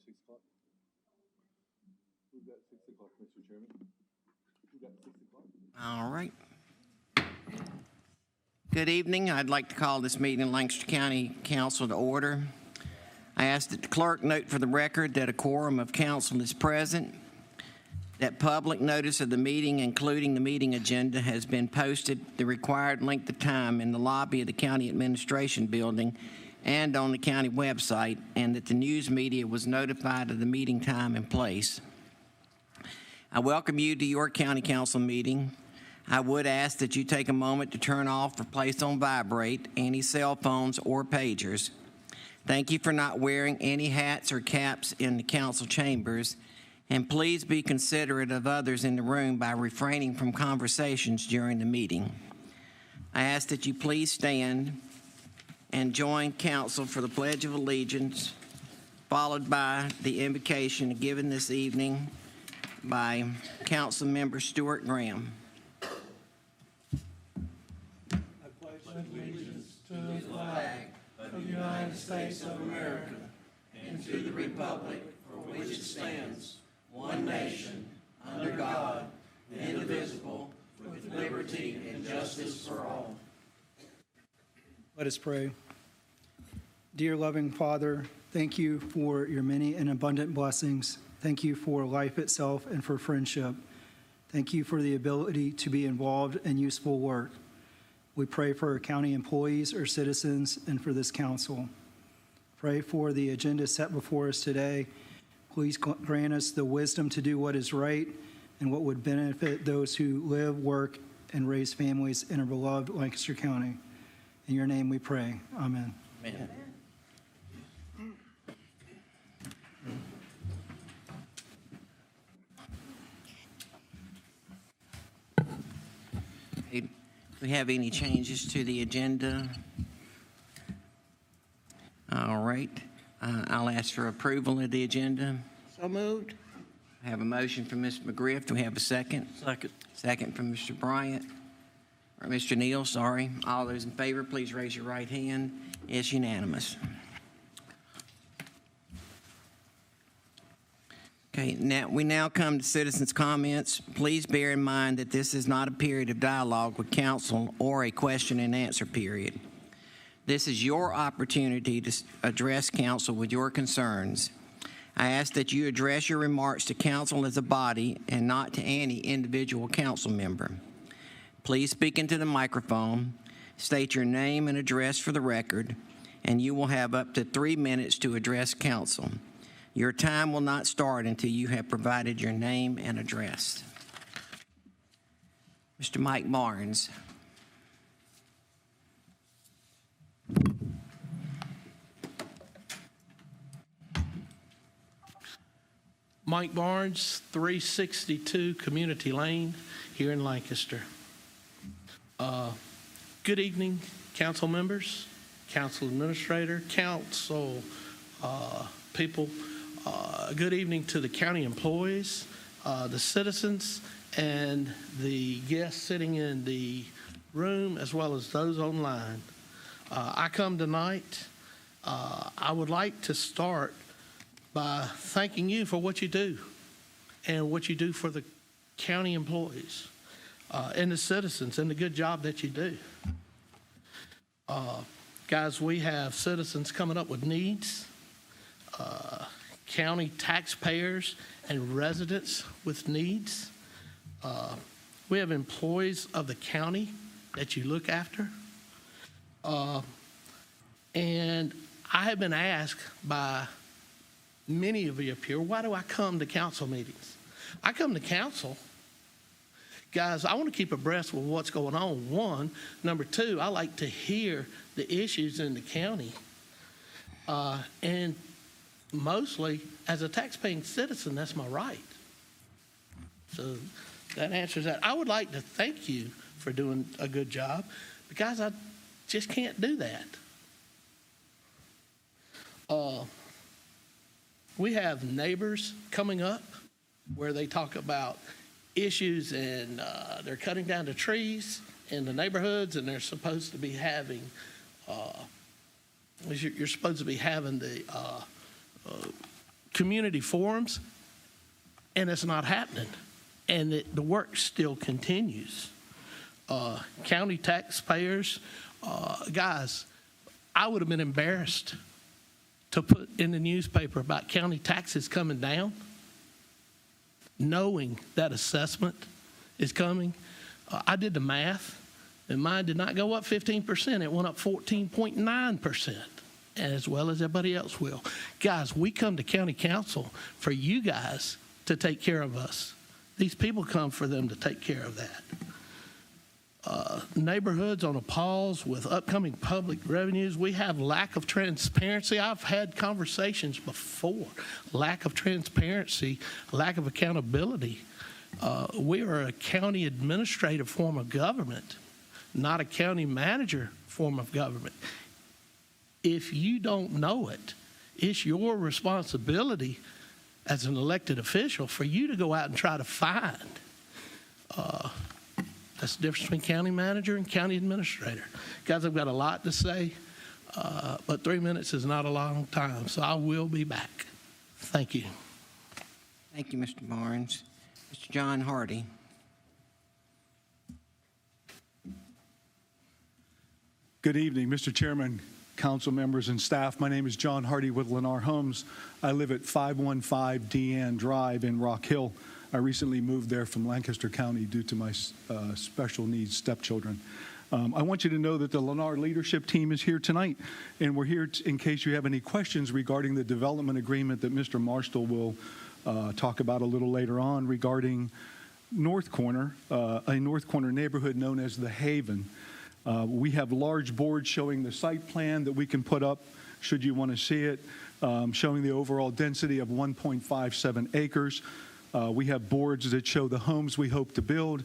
6 o'clock? We've got 6 o'clock, Mr. Chairman. We've got 6 o'clock. All right. Good evening. I'd like to call this meeting of Lancaster County Council to order. I ask that the clerk note for the record that a quorum of council is present, that public notice of the meeting, including the meeting agenda, has been posted the required length of time in the lobby of the County Administration Building and on the county website, and that the news media was notified of the meeting time and place. I welcome you to your county council meeting. I would ask that you take a moment to turn off or place on vibrate any cell phones or pagers. Thank you for not wearing any hats or caps in the council chambers, and please be considerate of others in the room by refraining from conversations during the meeting. I ask that you please stand and join council for the Pledge of Allegiance, followed by the invocation given this evening by Council Member Stuart Graham. I pledge allegiance to the flag of the United States of America and to the republic for which it stands, one nation, under God, indivisible, with liberty and justice for all. Let us pray. Dear loving Father, thank you for your many and abundant blessings. Thank you for life itself and for friendship. Thank you for the ability to be involved in useful work. We pray for our county employees, our citizens, and for this council. Pray for the agenda set before us today. Please grant us the wisdom to do what is right and what would benefit those who live, work, and raise families in our beloved Lancaster County. In your name we pray. Amen. Amen. Do we have any changes to the agenda? All right. I'll ask for approval of the agenda. So moved. I have a motion from Ms. McGriff. Do we have a second? Second. Second from Mr. Bryant, or Mr. Neal, sorry. All those in favor, please raise your right hand. It's unanimous. Okay, we now come to citizens' comments. Please bear in mind that this is not a period of dialogue with council or a question and answer period. This is your opportunity to address council with your concerns. I ask that you address your remarks to council as a body and not to any individual council member. Please speak into the microphone, state your name and address for the record, and you will have up to 3 minutes to address council. Your time will not start until you have provided your name and address. Mr. Mike Barnes. Mike Barnes, 362 Community Lane here in Lancaster. Good evening, council members, council administrator, council people. Good evening to the county employees, the citizens, and the guests sitting in the room, as well as those online. I come tonight. I would like to start by thanking you for what you do and what you do for the county employees and the citizens and the good job that you do. Guys, we have citizens coming up with needs, county taxpayers and residents with needs. We have employees of the county that you look after. And I have been asked by many of you up here, why do I come to council meetings? I come to council, guys, I want to keep abreast with what's going on, one. Number two, I like to hear the issues in the county. And mostly, as a taxpaying citizen, that's my right. So that answers that. I would like to thank you for doing a good job, because I just can't do that. We have neighbors coming up where they talk about issues, and they're cutting down the trees in the neighborhoods, and they're supposed to be having you're supposed to be having the community forums, and it's not happening. And the work still continues. County taxpayers, guys, I would have been embarrassed to put in the newspaper about county taxes coming down, knowing that assessment is coming. I did the math, and mine did not go up 15%. It went up 14.9%, as well as everybody else will. Guys, we come to county council for you guys to take care of us. These people come for them to take care of that. Neighborhoods on a pause with upcoming public revenues. We have lack of transparency. I've had conversations before. Lack of transparency, lack of accountability. We are a county administrative form of government, not a county manager form of government. If you don't know it, it's your responsibility as an elected official for you to go out and try to find. That's the difference between county manager and county administrator. Guys, I've got a lot to say, but 3 minutes is not a long time, so I will be back. Thank you. Thank you, Mr. Barnes. Mr. John Hardy. Good evening, Mr. Chairman, council members, and staff. My name is John Hardy with Lennar Homes. I live at 515 Deanne Drive in Rock Hill. I recently moved there from Lancaster County due to my special needs stepchildren. I want you to know that the Lennar leadership team is here tonight, and we're here in case you have any questions regarding the development agreement that Mr. Marshall will talk about a little later on regarding North Corner, a North Corner neighborhood known as the Haven. We have large boards showing the site plan that we can put up should you want to see it, showing the overall density of 1.57 acres. We have boards that show the homes we hope to build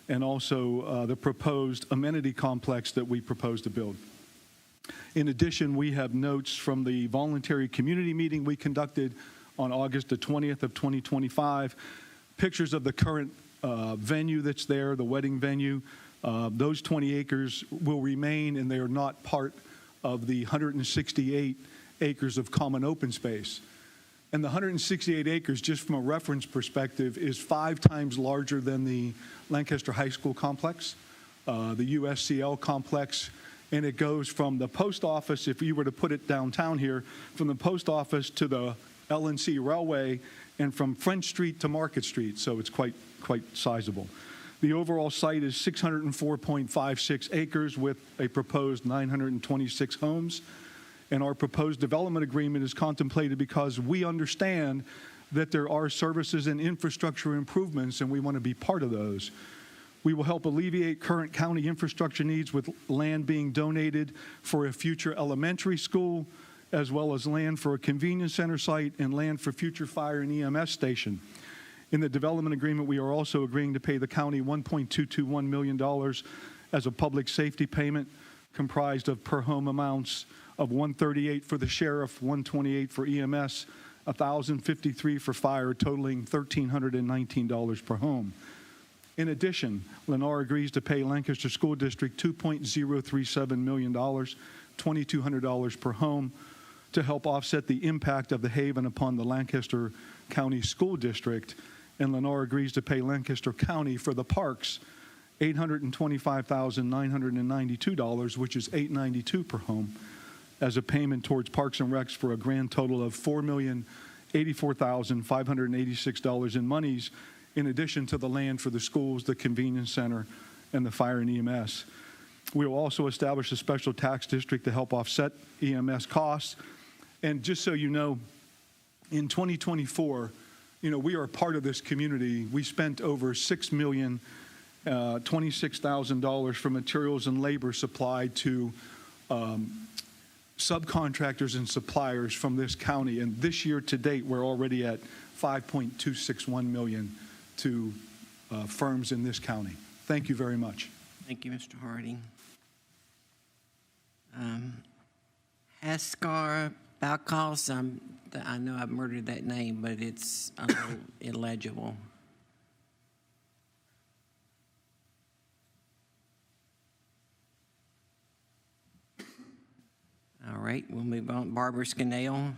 and also the proposed amenity complex that we propose to build. In addition, we have notes from the voluntary community meeting we conducted on August the 20th of 2025, pictures of the current venue that's there, the wedding venue. Those 20 acres will remain, and they are not part of the 168 acres of common open space. And the 168 acres, just from a reference perspective, is 5 times larger than the Lancaster High School complex, the USCL complex, and it goes from the post office, if you were to put it downtown here, from the post office to the LNC Railway, and from French Street to Market Street, so it's quite sizable. The overall site is 604.56 acres with a proposed 926 homes. And our proposed development agreement is contemplated because we understand that there are services and infrastructure improvements, and we want to be part of those. We will help alleviate current county infrastructure needs with land being donated for a future elementary school, as well as land for a convenience center site and land for future fire and EMS station. In the development agreement, we are also agreeing to pay the county $1.221 million as a public safety payment, comprised of per home amounts of $138 for the sheriff, $128 for EMS, $1,053 for fire, totaling $1,319 per home. In addition, Lennar agrees to pay Lancaster School District $2.037 million, $2,200 per home, to help offset the impact of the Haven upon the Lancaster County School District. And Lennar agrees to pay Lancaster County for the parks $825,992, which is $892 per home, as a payment towards Parks and Recs for a grand total of $4,084,586 in monies, in addition to the land for the schools, the convenience center, and the fire and EMS. We will also establish a special tax district to help offset EMS costs. And just so you know, in 2024, we are a part of this community. We spent over $6,026,000 for materials and labor supplied to subcontractors and suppliers from this county. And this year to date, we're already at $5.261 million to firms in this county. Thank you very much. Thank you, Mr. Hardy. Haskar Balkos, I know I've murdered that name, but it's a little illegible. All right, we'll move on. Barbara Scannell.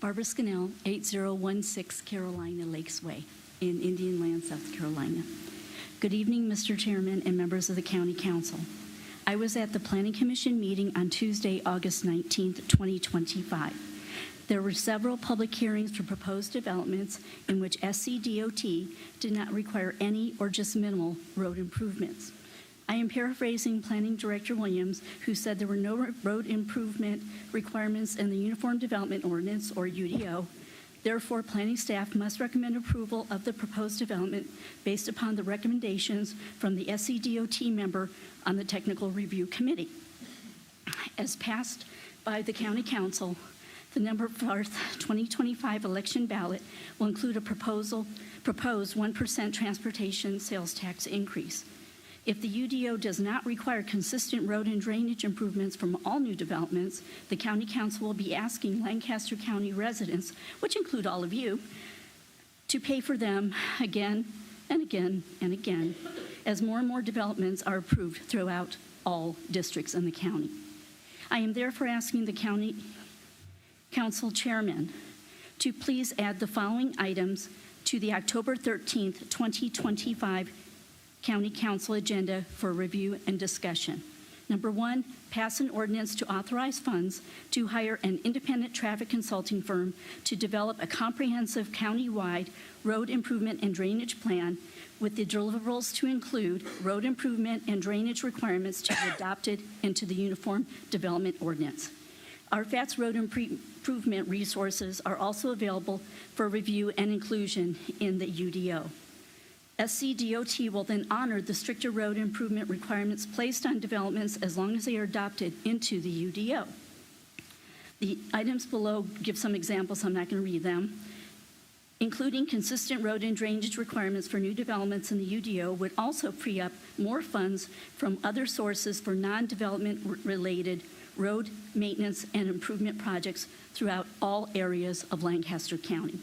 Barbara Scannell, 8016 Carolina Lakes Way in Indian Land, South Carolina. Good evening, Mr. Chairman and members of the County Council. I was at the Planning Commission meeting on Tuesday, August 19th, 2025. There were several public hearings for proposed developments in which SCDOT did not require any or just minimal road improvements. I am paraphrasing Planning Director Williams, who said there were no road improvement requirements in the Uniform Development Ordinance, or UDO. Therefore, planning staff must recommend approval of the proposed development based upon the recommendations from the SCDOT member on the Technical Review Committee. As passed by the County Council, the November 4th, 2025 election ballot will include a proposed 1% transportation sales tax increase. If the UDO does not require consistent road and drainage improvements from all new developments, the County Council will be asking Lancaster County residents, which include all of you, to pay for them again and again and again, as more and more developments are approved throughout all districts in the county. I am therefore asking the County Council Chairman to please add the following items to the October 13th, 2025 County Council agenda for review and discussion. Number 1, pass an ordinance to authorize funds to hire an independent traffic consulting firm to develop a comprehensive county-wide road improvement and drainage plan with the deliverables to include road improvement and drainage requirements to be adopted into the Uniform Development Ordinance. RFAT's road improvement resources are also available for review and inclusion in the UDO. SCDOT will then honor the stricter road improvement requirements placed on developments as long as they are adopted into the UDO. The items below give some examples, I'm not going to read them. Including consistent road and drainage requirements for new developments in the UDO would also free up more funds from other sources for non-development related road maintenance and improvement projects throughout all areas of Lancaster County.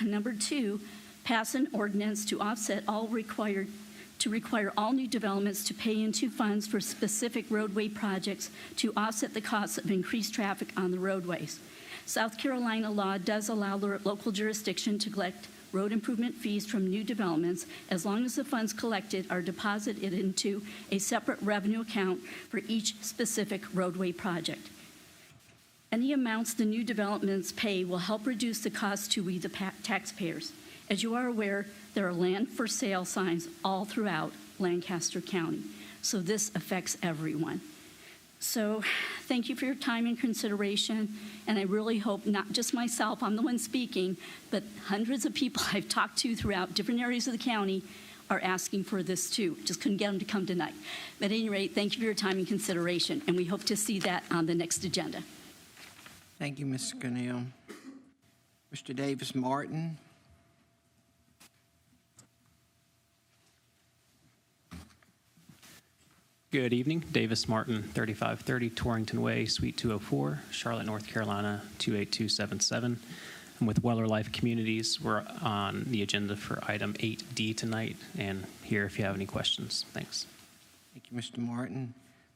Number 2, pass an ordinance to offset require all new developments to pay into funds for specific roadway projects to offset the costs of increased traffic on the roadways. South Carolina law does allow the local jurisdiction to collect road improvement fees from new developments as long as the funds collected are deposited into a separate revenue account for each specific roadway project. Any amounts the new developments pay will help reduce the cost to we the taxpayers. As you are aware, there are land for sale signs all throughout Lancaster County, so this affects everyone. So thank you for your time and consideration, and I really hope not just myself, I'm the one speaking, but hundreds of people I've talked to throughout different areas of the county are asking for this too. Just couldn't get them to come tonight. But at any rate, thank you for your time and consideration, and we hope to see that on the next agenda. Thank you, Ms. Scannell. Mr. Davis Martin. Good evening. Davis Martin, 3530 Torrington Way, Suite 204, Charlotte, North Carolina, 28277. I'm with Weller Life Communities. We're on the agenda for item 8D tonight, and here if you have any questions. Thanks. Thank you, Mr. Martin.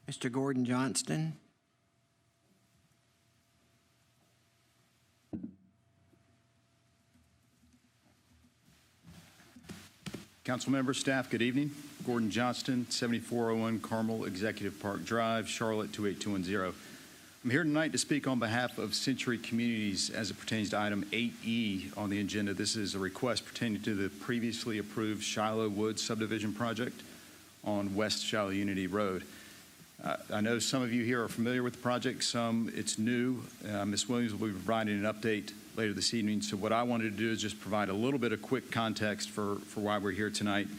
Mr. Gordon Johnston. Council members, staff, good evening. Gordon Johnston, 7401 Carmel Executive Park Drive, Charlotte, 28210. I'm here tonight to speak on behalf of Century Communities as it pertains to item 8E on the agenda. This is a request pertaining to the previously approved Shiloh Woods subdivision project on West Shiloh Unity Road. I know some of you here are familiar with the project, some it's new. Ms. Williams will be providing an update later this evening. So what I wanted to do is just provide a little bit of quick context for why we're here tonight,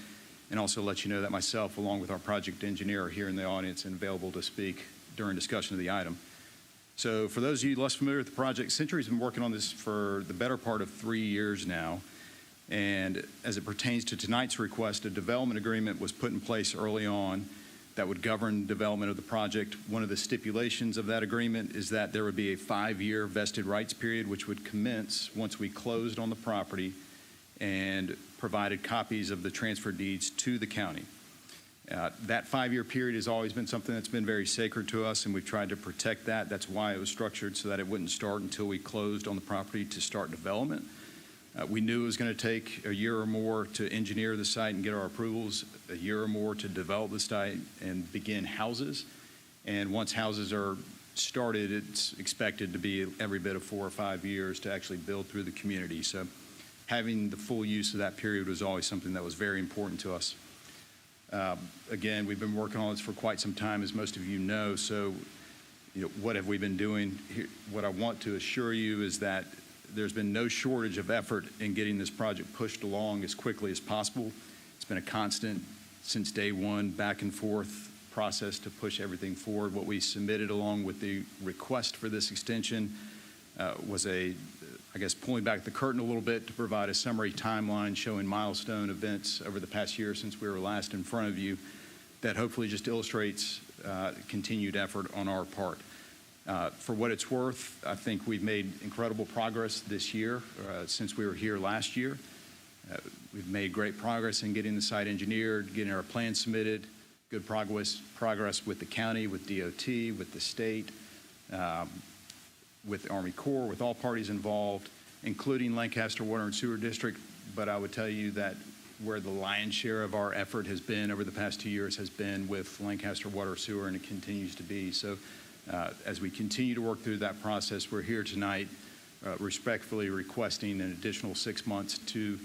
and also let you know that myself, along with our project engineer, are here in the audience and available to speak during discussion of the item. So for those of you less familiar with the project, Century's been working on this for the better part of 3 years now. And as it pertains to tonight's request, a development agreement was put in place early on that would govern development of the project. One of the stipulations of that agreement is that there would be a 5-year vested rights period, which would commence once we closed on the property and provided copies of the transfer deeds to the county. That 5-year period has always been something that's been very sacred to us, and we've tried to protect that. That's why it was structured, so that it wouldn't start until we closed on the property to start development. We knew it was going to take a year or more to engineer the site and get our approvals, a year or more to develop the site and begin houses. And once houses are started, it's expected to be every bit of 4 or 5 years to actually build through the community. So having the full use of that period was always something that was very important to us. Again, we've been working on this for quite some time, as most of you know. So, what have we been doing? What I want to assure you is that there's been no shortage of effort in getting this project pushed along as quickly as possible. It's been a constant since day one, back and forth process to push everything forward. What we submitted along with the request for this extension was pulling back the curtain a little bit to provide a summary timeline showing milestone events over the past year since we were last in front of you that hopefully just illustrates continued effort on our part. For what it's worth, I think we've made incredible progress this year since we were here last year. We've made great progress in getting the site engineered, getting our plans submitted, good progress with the county, with DOT, with the state, with the Army Corps, with all parties involved, including Lancaster Water and Sewer District. But I would tell you that where the lion's share of our effort has been over the past 2 years has been with Lancaster Water Sewer, and it continues to be. So as we continue to work through that process, we're here tonight respectfully requesting an additional 6 months to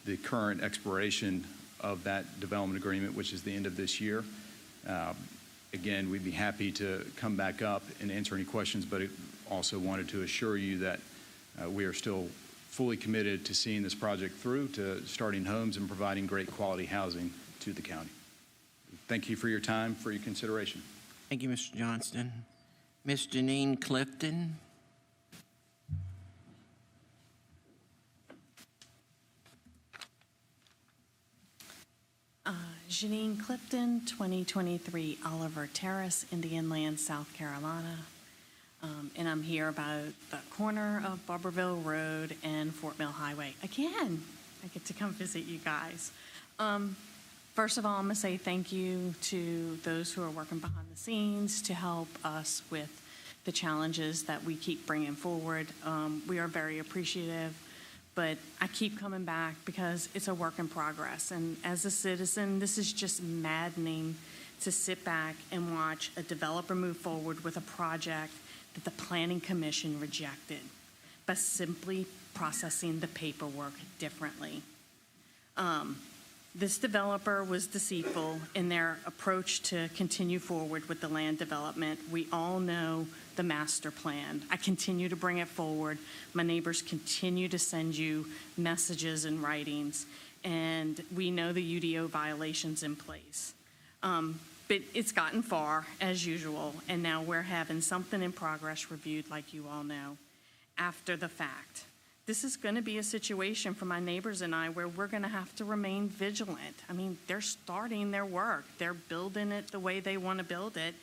the current expiration of that development agreement, which is the end of this year. Again, we'd be happy to come back up and answer any questions, but also wanted to assure you that we are still fully committed to seeing this project through, to starting homes and providing great quality housing to the county. Thank you for your time, for your consideration. Thank you, Mr. Johnston. Ms. Janine Clifton. Janine Clifton, 2023 Oliver Terrace, Indian Land, South Carolina. And I'm here about the corner of Barberville Road and Fort Mill Highway. Again, I get to come visit you guys. First of all, I'm going to say thank you to those who are working behind the scenes to help us with the challenges that we keep bringing forward. We are very appreciative, but I keep coming back because it's a work in progress. And as a citizen, this is just maddening to sit back and watch a developer move forward with a project that the Planning Commission rejected by simply processing the paperwork differently. This developer was deceitful in their approach to continue forward with the land development. We all know the master plan. I continue to bring it forward. My neighbors continue to send you messages and writings, and we know the UDO violations in place. But it's gotten far, as usual, and now we're having something in progress reviewed, like you all know, after the fact. This is going to be a situation for my neighbors and I where we're going to have to remain vigilant. I mean, they're starting their work. They're building it the way they want to build it,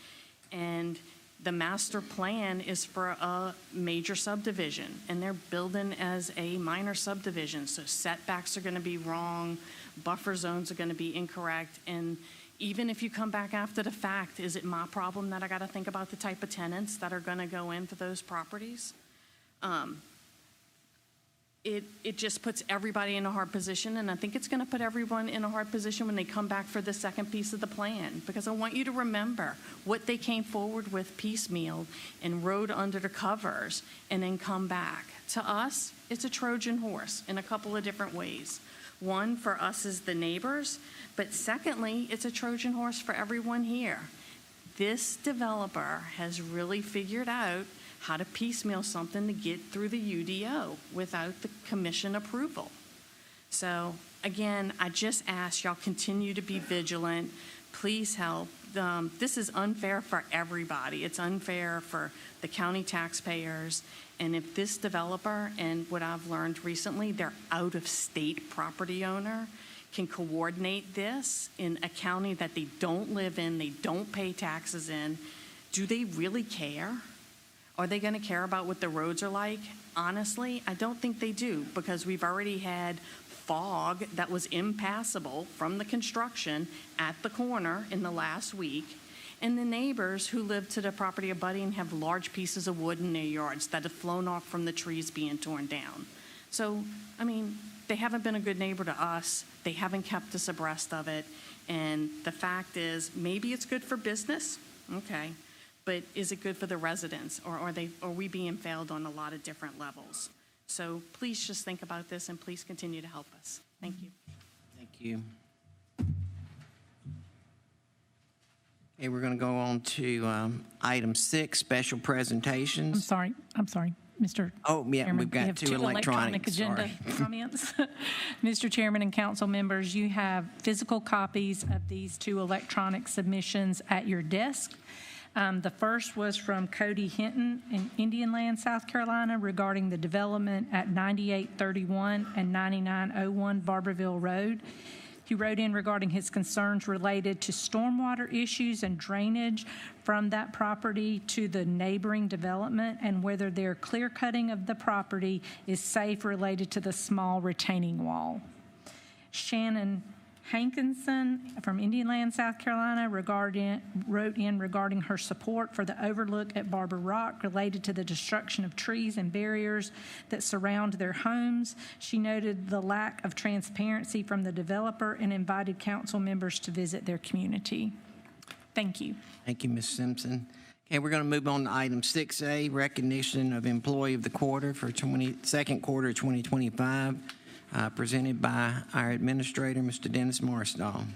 and the master plan is for a major subdivision, and they're building as a minor subdivision. So setbacks are going to be wrong, buffer zones are going to be incorrect, and even if you come back after the fact, is it my problem that I got to think about the type of tenants that are going to go into those properties? It just puts everybody in a hard position, and I think it's going to put everyone in a hard position when they come back for the second piece of the plan, because I want you to remember what they came forward with piecemeal and rode under the covers and then come back. To us, it's a Trojan horse in a couple of different ways. One, for us as the neighbors, but secondly, it's a Trojan horse for everyone here. This developer has really figured out how to piecemeal something to get through the UDO without the commission approval. So again, I just ask y'all continue to be vigilant. Please help. This is unfair for everybody. It's unfair for the county taxpayers. And if this developer, and what I've learned recently, their out-of-state property owner can coordinate this in a county that they don't live in, they don't pay taxes in, do they really care? Are they going to care about what the roads are like? Honestly, I don't think they do, because we've already had fog that was impassable from the construction at the corner in the last week. And the neighbors who live to the property abutting have large pieces of wood in their yards that have flown off from the trees being torn down. So, I mean, they haven't been a good neighbor to us. They haven't kept us abreast of it. And the fact is, maybe it's good for business, okay, but is it good for the residents? Or are we being failed on a lot of different levels? So please just think about this and please continue to help us. Thank you. Thank you. Okay, we're going to go on to item 6, special presentations. I'm sorry, Mr. Oh, yeah, Chairman, we've got we have two electronic agenda comments. Mr. Chairman and council members, you have physical copies of these 2 electronic submissions at your desk. The first was from Cody Hinton in Indian Land, South Carolina, regarding the development at 9831 and 9901 Barberville Road. He wrote in regarding his concerns related to stormwater issues and drainage from that property to the neighboring development, and whether their clear cutting of the property is safe related to the small retaining wall. Shannon Hankinson from Indian Land, South Carolina, wrote in regarding her support for the overlook at Barber Rock related to the destruction of trees and barriers that surround their homes. She noted the lack of transparency from the developer and invited council members to visit their community. Thank you. Thank you, Ms. Simpson. Okay, we're going to move on to item 6A, recognition of Employee of the Quarter for second quarter 2025. Presented by our administrator, Mr. Dennis Marstall.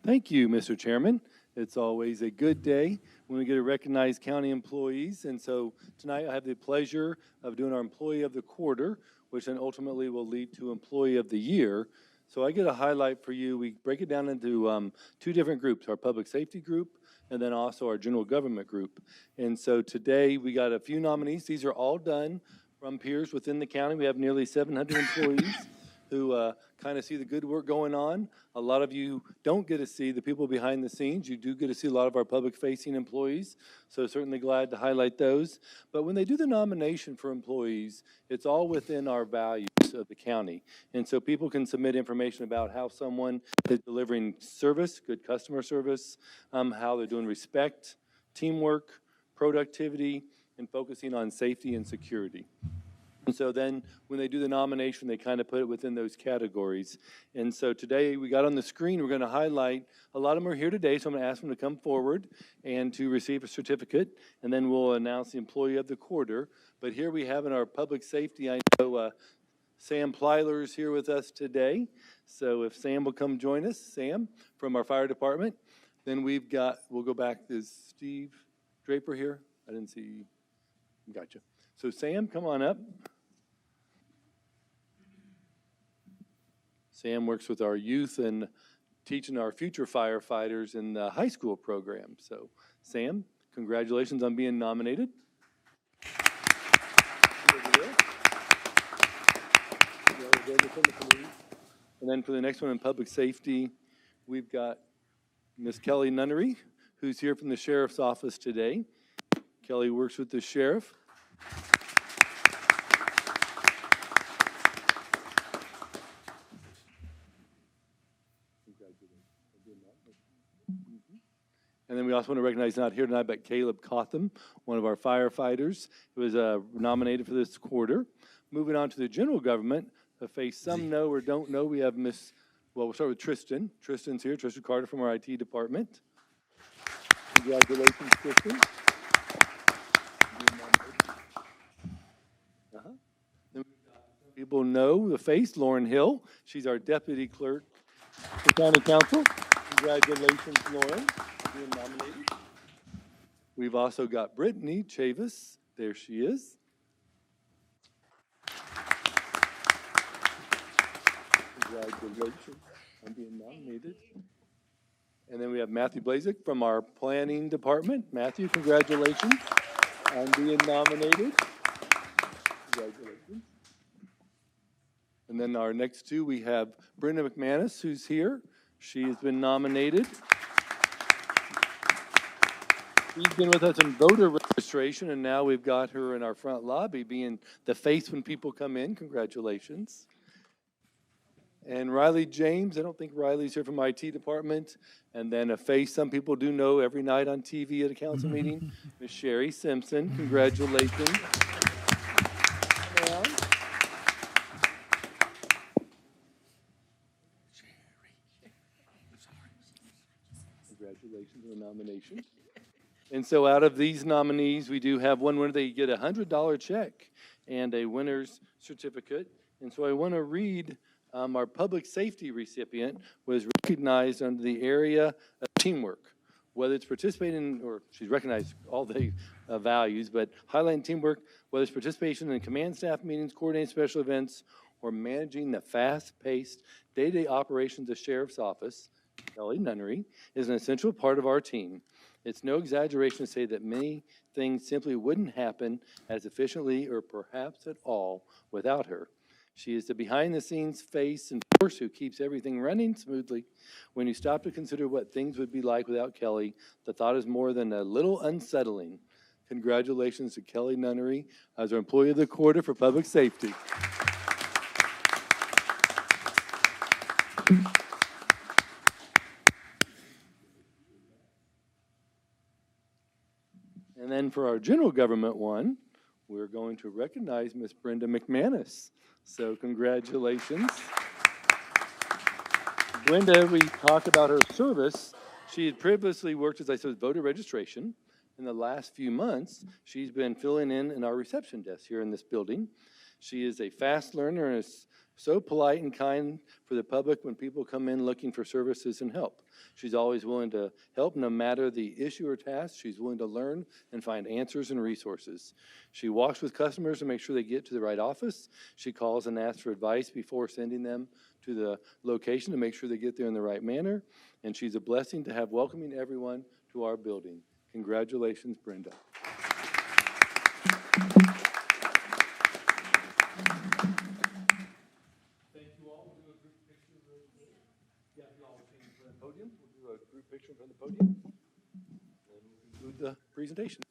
Thank you, Mr. Chairman. It's always a good day when we get to recognize county employees. And so tonight I have the pleasure of doing our Employee of the Quarter, which then ultimately will lead to Employee of the Year. So I get a highlight for you. We break it down into 2 different groups, our public safety group and then also our general government group. And so today we got a few nominees. These are all done from peers within the county. We have nearly 700 employees who kind of see the good work going on. A lot of you don't get to see the people behind the scenes. You do get to see a lot of our public-facing employees, so certainly glad to highlight those. But when they do the nomination for employees, it's all within our values of the county. And so people can submit information about how someone is delivering service, good customer service, how they're doing respect, teamwork, productivity, and focusing on safety and security. And so then when they do the nomination, they kind of put it within those categories. And so today we got on the screen, we're going to highlight, a lot of them are here today, so I'm going to ask them to come forward and to receive a certificate, and then we'll announce the Employee of the Quarter. But here we have in our public safety, I know Sam Plyler is here with us today. So if Sam will come join us, Sam, from our fire department. Then we'll go back, is Steve Draper here? I didn't see. Gotcha. So Sam, come on up. Sam works with our youth and teaching our future firefighters in the high school program. So Sam, congratulations on being nominated. And then for the next one in public safety, we've got Miss Kelly Nunnery, who's here from the sheriff's office today. Kelly works with the sheriff. And then we also want to recognize, not here tonight, but Caleb Cotham, one of our firefighters, who was nominated for this quarter. Moving on to the general government, a face some know or don't know, we have we'll start with Tristan. Tristan's here, Tristan Carter from our IT department. Congratulations, Tristan. Then people know the face, Lauren Hill. She's our deputy clerk for county council. Congratulations, Lauren, for being nominated. We've also got Brittany Chavis. There she is. Congratulations on being nominated. And then we have Matthew Blazik from our planning department. Matthew, congratulations on being nominated. Congratulations. And then our next two, we have Brenda McManus, who's here. She has been nominated. She's been with us in voter registration, and now we've got her in our front lobby being the face when people come in. Congratulations. And Riley James, I don't think Riley's here from IT department. And then a face some people do know every night on TV at a council meeting, Miss Sherry Simpson. Congratulations. Ma'am. Congratulations on the nomination. And so out of these nominees, we do have one winner. They get a $100 check and a winner's certificate. And so I want to read our public safety recipient was recognized under the area of teamwork, whether it's participating, or she's recognized all the values, but highlighting teamwork, whether it's participation in command staff meetings, coordinating special events, or managing the fast-paced day-to-day operations of Sheriff's Office. Kelly Nunnery is an essential part of our team. It's no exaggeration to say that many things simply wouldn't happen as efficiently or perhaps at all without her. She is the behind-the-scenes face and force who keeps everything running smoothly. When you stop to consider what things would be like without Kelly, the thought is more than a little unsettling. Congratulations to Kelly Nunnery as our Employee of the Quarter for Public Safety. And then for our general government one, we're going to recognize Miss Brenda McManus. So congratulations. Brenda, we talked about her service. She had previously worked, as I said, with voter registration. In the last few months, she's been filling in our reception desk here in this building. She is a fast learner and is so polite and kind for the public when people come in looking for services and help. She's always willing to help no matter the issue or task. She's willing to learn and find answers and resources. She walks with customers to make sure they get to the right office. She calls and asks for advice before sending them to the location to make sure they get there in the right manner. And she's a blessing to have welcoming everyone to our building. Congratulations, Brenda. Podium. We'll do a group picture from the podium, and we'll conclude the presentation.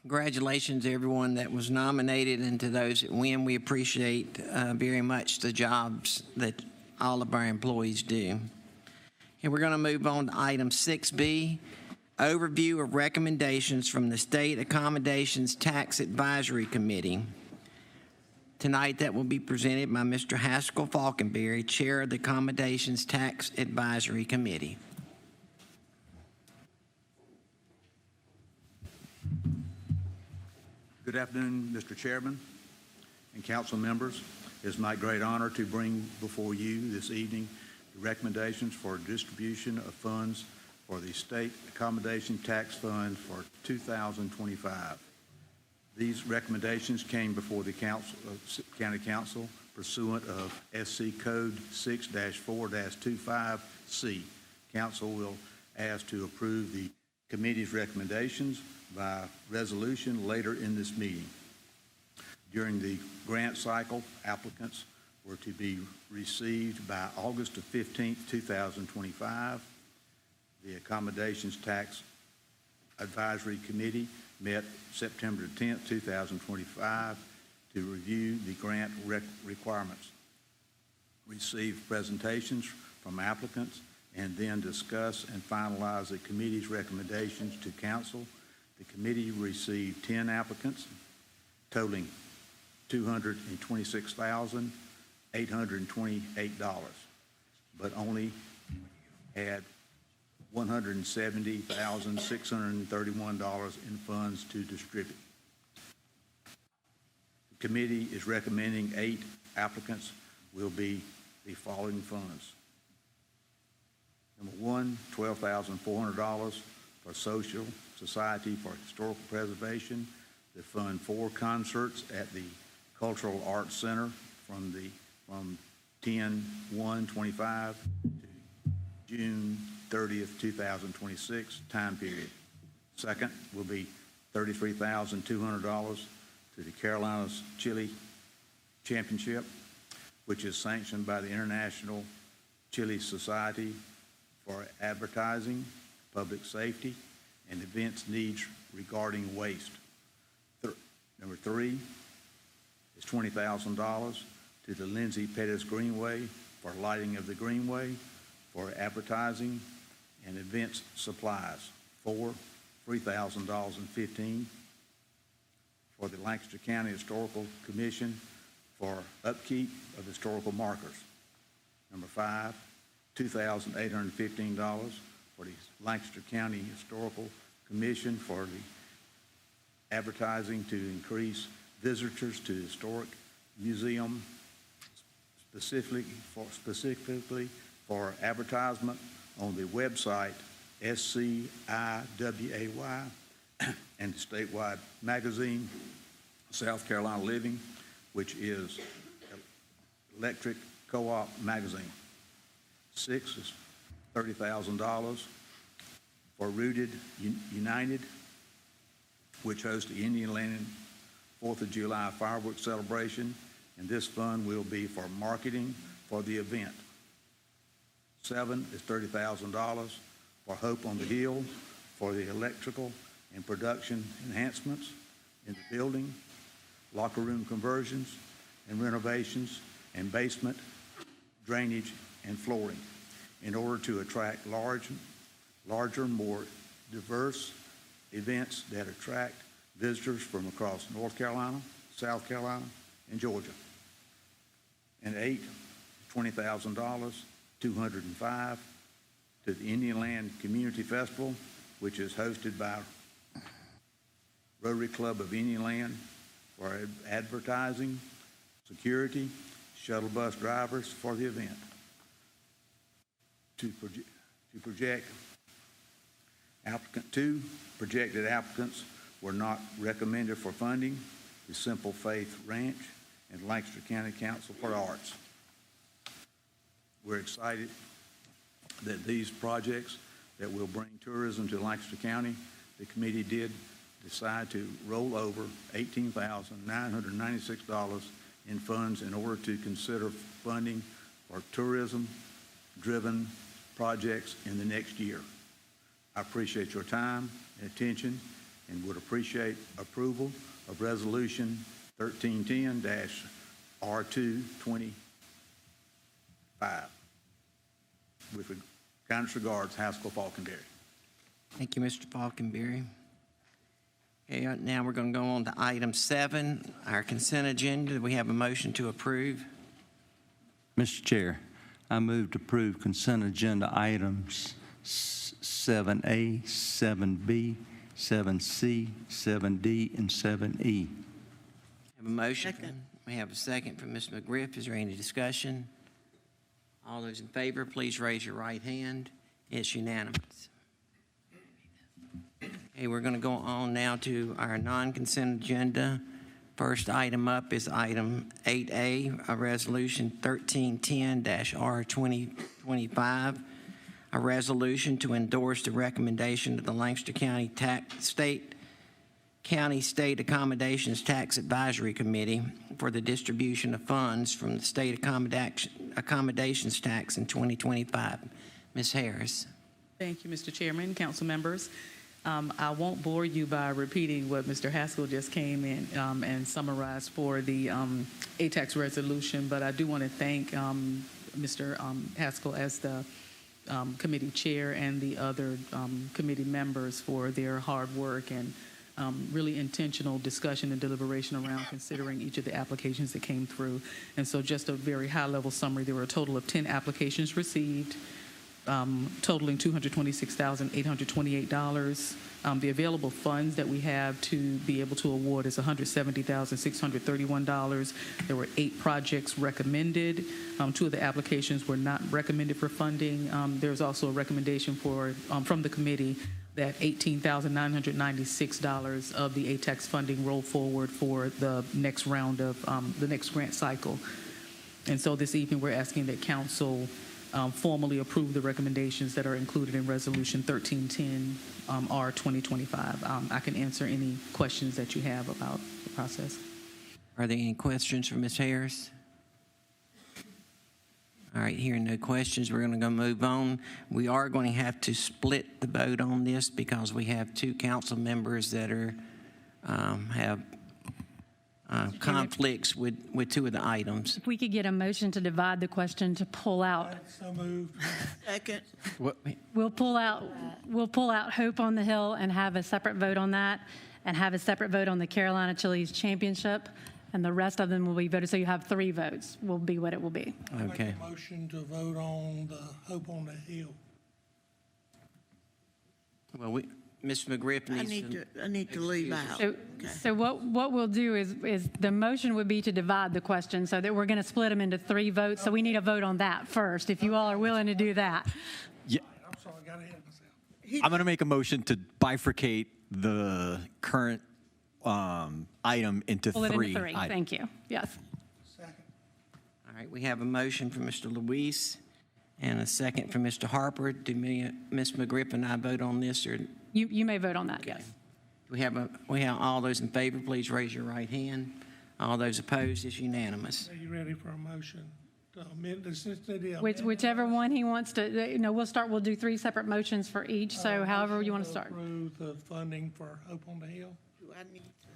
Congratulations, everyone that was nominated, and to those that win. We appreciate very much the jobs that all of our employees do. And we're going to move on to item 6B, overview of recommendations from the State Accommodations Tax Advisory Committee. Tonight, that will be presented by Mr. Haskell Falconberry, Chair of the Accommodations Tax Advisory Committee. Good afternoon, Mr. Chairman and council members. It is my great honor to bring before you this evening the recommendations for distribution of funds for the State Accommodation Tax Fund for 2025. These recommendations came before the County Council pursuant of SC Code 6-4-25C. Council will ask to approve the committee's recommendations by resolution later in this meeting. During the grant cycle, applicants were to be received by August 15, 2025. The Accommodations Tax Advisory Committee met September 10, 2025 to review the grant requirements, receive presentations from applicants, and then discuss and finalize the committee's recommendations to council. The committee received 10 applicants, totaling $226,828, but only had $170,631 in funds to distribute. The committee is recommending 8 applicants will be the following funds. Number 1, $12,400 for Social Society for Historical Preservation to fund 4 concerts at the Cultural Arts Center from 10/1/25 to June 30th, 2026 time period. Second will be $33,200 to the Carolinas Chili Championship, which is sanctioned by the International Chili Society for advertising, public safety, and events needs regarding waste. Number three is $20,000 to the Lindsay Pettis Greenway for lighting of the Greenway, for advertising and events supplies. Four, $3,015 for the Lancaster County Historical Commission for upkeep of historical markers. Number five, $2,815 for the Lancaster County Historical Commission for the advertising to increase visitors to the historic museum, specifically for advertisement on the website SCIWAY and the statewide magazine South Carolina Living, which is Electric Co-op magazine. Six is $30,000 for Rooted United, which hosts the Indian Land 4th of July fireworks celebration, and this fund will be for marketing for the event. Seven is $30,000 for Hope on the Hill for the electrical and production enhancements in the building, locker room conversions and renovations, and basement drainage and flooring in order to attract larger, more diverse events that attract visitors from across North Carolina, South Carolina, and Georgia. And eight, $20,000, $205 to the Indian Land Community Festival, which is hosted by Rotary Club of Indian Land for advertising, security, shuttle bus drivers for the event. Two projected applicants were not recommended for funding: the Simple Faith Ranch and Lancaster County Council for the Arts. We're excited that these projects that will bring tourism to Lancaster County, the committee did decide to roll over $18,996 in funds in order to consider funding for tourism-driven projects in the next year. I appreciate your time and attention and would appreciate approval of Resolution 1310-R225. With kindest regards, Haskell Falconberry. Thank you, Mr. Falconberry. Okay, now we're going to go on to item 7, our consent agenda. Do we have a motion to approve? Mr. Chair, I move to approve consent agenda items 7A, 7B, 7C, 7D, and 7E. Have a motion. We have a second from Ms. McGriff. Is there any discussion? All those in favor, please raise your right hand. It's unanimous. Okay, we're going to go on now to our non-consent agenda. First item up is item 8A, a resolution 1310-R2025, a resolution to endorse the recommendation of the Lancaster County State Accommodations Tax Advisory Committee for the distribution of funds from the state accommodations tax in 2025. Ms. Harris. Thank you, Mr. Chairman, council members. I won't bore you by repeating what Mr. Haskell just came in and summarized for the ATAX resolution, but I do want to thank Mr. Haskell as the committee chair and the other committee members for their hard work and really intentional discussion and deliberation around considering each of the applications that came through. And so just a very high-level summary, there were a total of 10 applications received, totaling $226,828. The available funds that we have to be able to award is $170,631. There were 8 projects recommended. 2 of the applications were not recommended for funding. There's also a recommendation from the committee that $18,996 of the ATAX funding roll forward for the next round of the next grant cycle. And so this evening, we're asking that council formally approve the recommendations that are included in Resolution 1310 R 2025. I can answer any questions that you have about the process. Are there any questions for Ms. Harris? All right, hearing no questions, we're going to move on. We are going to have to split the vote on this because we have two council members that are have conflicts with two of the items. If we could get a motion to divide the question to pull out. So moved. Second. We'll pull out Hope on the Hill and have a separate vote on that, and have a separate vote on the Carolina Chili's Championship, and the rest of them will be voted. So you have 3 votes. Will be what it will be. Okay. Make a motion to vote on the Hope on the Hill. Well, Ms. McGriff needs I need to leave out. So what we'll do is the motion would be to divide the question, so that we're going to split them into 3 votes. So we need a vote on that first, if you all are willing to do that. Yeah. I'm sorry, I got ahead of myself. I'm going to make a motion to bifurcate the current item into Pull it 3 into 3. items. Thank you. Yes. Second. All right, we have a motion from Mr. Luis and a second from Mr. Harper. Do Ms. McGriff and I vote on this, or You may vote on that. Yes. we have all those in favor? Please raise your right hand. All those opposed, it's unanimous. Are you ready for a motion to amend the Whichever one he wants to. We'll do 3 separate motions for each. So however you want to start. Approve the funding for Hope on the Hill.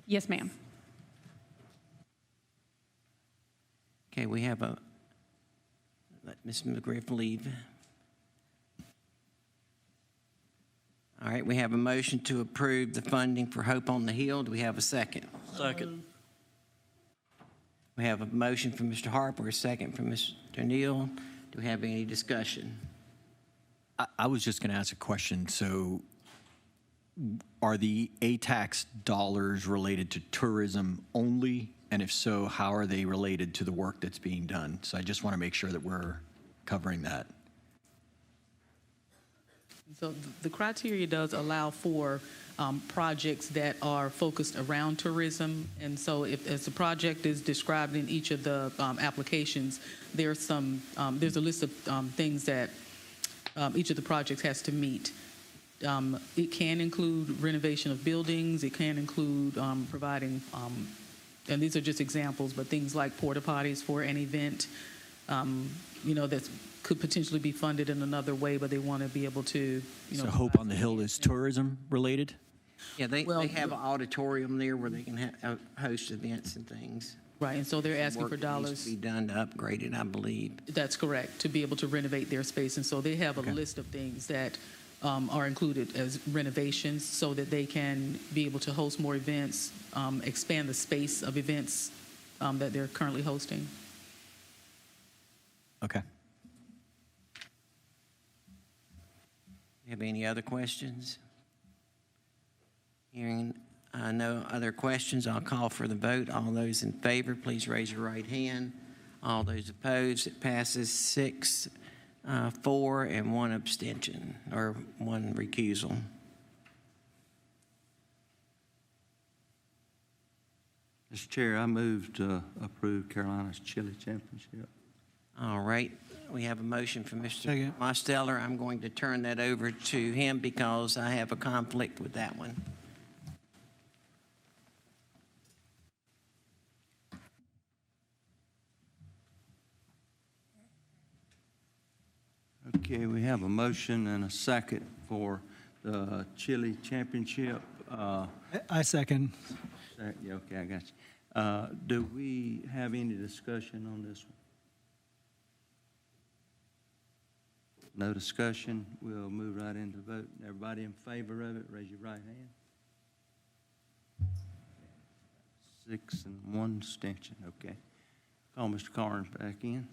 Yes, ma'am. Okay, we have let Ms. McGriff leave. All right, we have a motion to approve the funding for Hope on the Hill. Do we have a second? Second. We have a motion from Mr. Harper, a second from Mr. Neal. Do we have any discussion? I was just going to ask a question. So are the A-tax dollars related to tourism only? And if so, how are they related to the work that's being done? So I just want to make sure that we're covering that. So the criteria does allow for projects that are focused around tourism. And so as the project is described in each of the applications, there's a list of things that each of the projects has to meet. It can include renovation of buildings. It can include providing, and these are just examples, but things like porta potties for an event, that could potentially be funded in another way, but they want to be able to, So Hope on the Hill is tourism related? Yeah, they have an auditorium there where they can host events and things. Right, and so they're asking for Work dollars. needs to be done to upgrade it, I believe. That's correct, to be able to renovate their space. And so they have a list of things that are included as renovations so that they can be able to host more events, expand the space of events that they're currently hosting. Okay. Have any other questions? Hearing no other questions, I'll call for the vote. All those in favor, please raise your right hand. All those opposed, it passes 6-4 and 1 abstention, or 1 recusal. Mr. Chair, I move to approve Carolina's Chili Championship. All right. We have a motion from Mr. Mosteller. I'm going to turn that over to him because I have a conflict with that one. Okay, we have a motion and a second for the Chili Championship. I second. Yeah, okay, I got you. Do we have any discussion on this one? No discussion. We'll move right into vote. Everybody in favor of it, raise your right hand. 6 and 1 abstention. Okay. Call Mr. Carnes back in.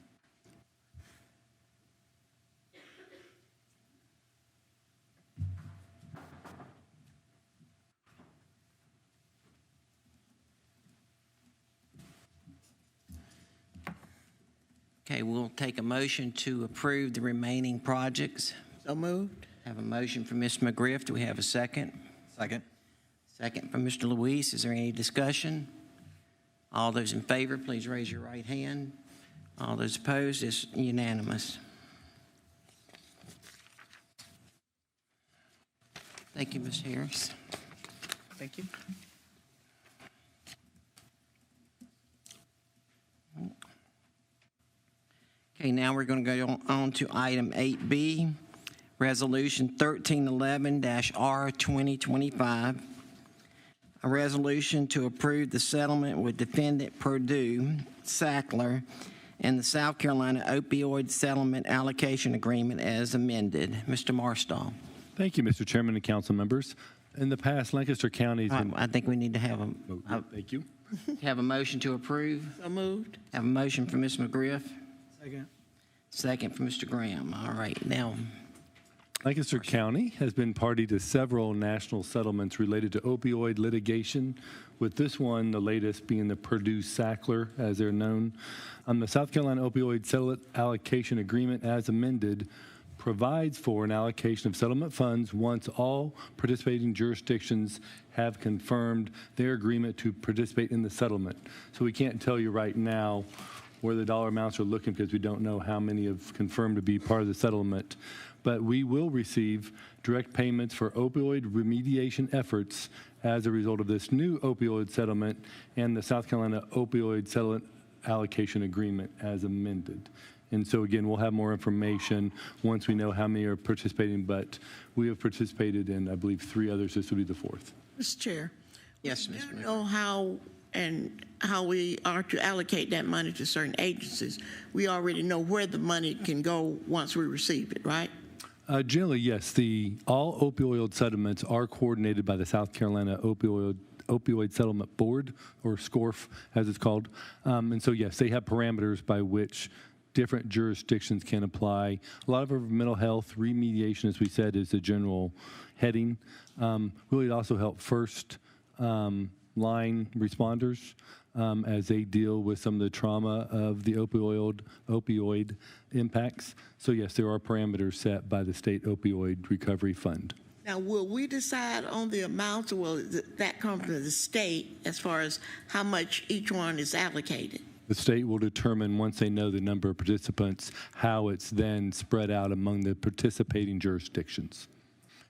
Okay, we'll take a motion to approve the remaining projects. So moved. Have a motion from Ms. McGriff. Do we have a second? Second. Second from Mr. Luis. Is there any discussion? All those in favor, please raise your right hand. All those opposed, it's unanimous. Thank you, Ms. Harris. Thank you. Okay, now we're going to go on to item 8B, Resolution 1311-R2025, a resolution to approve the settlement with defendant Purdue Sackler and the South Carolina Opioid Settlement Allocation Agreement as amended. Mr. Marstall. Thank you, Mr. Chairman and council members. In the past, Lancaster County's been... I think we need to have Thank you. have a motion to approve. So moved. Have a motion from Ms. McGriff. Second. Second from Mr. Graham. All right, now, Lancaster County has been party to several national settlements related to opioid litigation, with this one, the latest, being the Purdue Sackler, as they're known. The South Carolina Opioid Settlement Allocation Agreement, as amended, provides for an allocation of settlement funds once all participating jurisdictions have confirmed their agreement to participate in the settlement. So we can't tell you right now where the dollar amounts are looking because we don't know how many have confirmed to be part of the settlement. But we will receive direct payments for opioid remediation efforts as a result of this new opioid settlement and the South Carolina Opioid Settlement Allocation Agreement as amended. And so, again, we'll have more information once we know how many are participating, but we have participated in, I believe, 3 others. This will be the 4th. Mr. Chair. yes, Do Ms. you know how we are to allocate that money to certain agencies? We already know where the money can go once we receive it, right? Generally, yes. All opioid settlements are coordinated by the South Carolina Opioid Settlement Board, or SCORF, as it's called. And so, yes, they have parameters by which different jurisdictions can apply. A lot of our mental health remediation, as we said, is the general heading. Really, it also help first line responders as they deal with some of the trauma of the opioid impacts. So yes, there are parameters set by the State Opioid Recovery Fund. Now, will we decide on the amounts, or will that come from the state as far as how much each one is allocated? The state will determine, once they know the number of participants, how it's then spread out among the participating jurisdictions.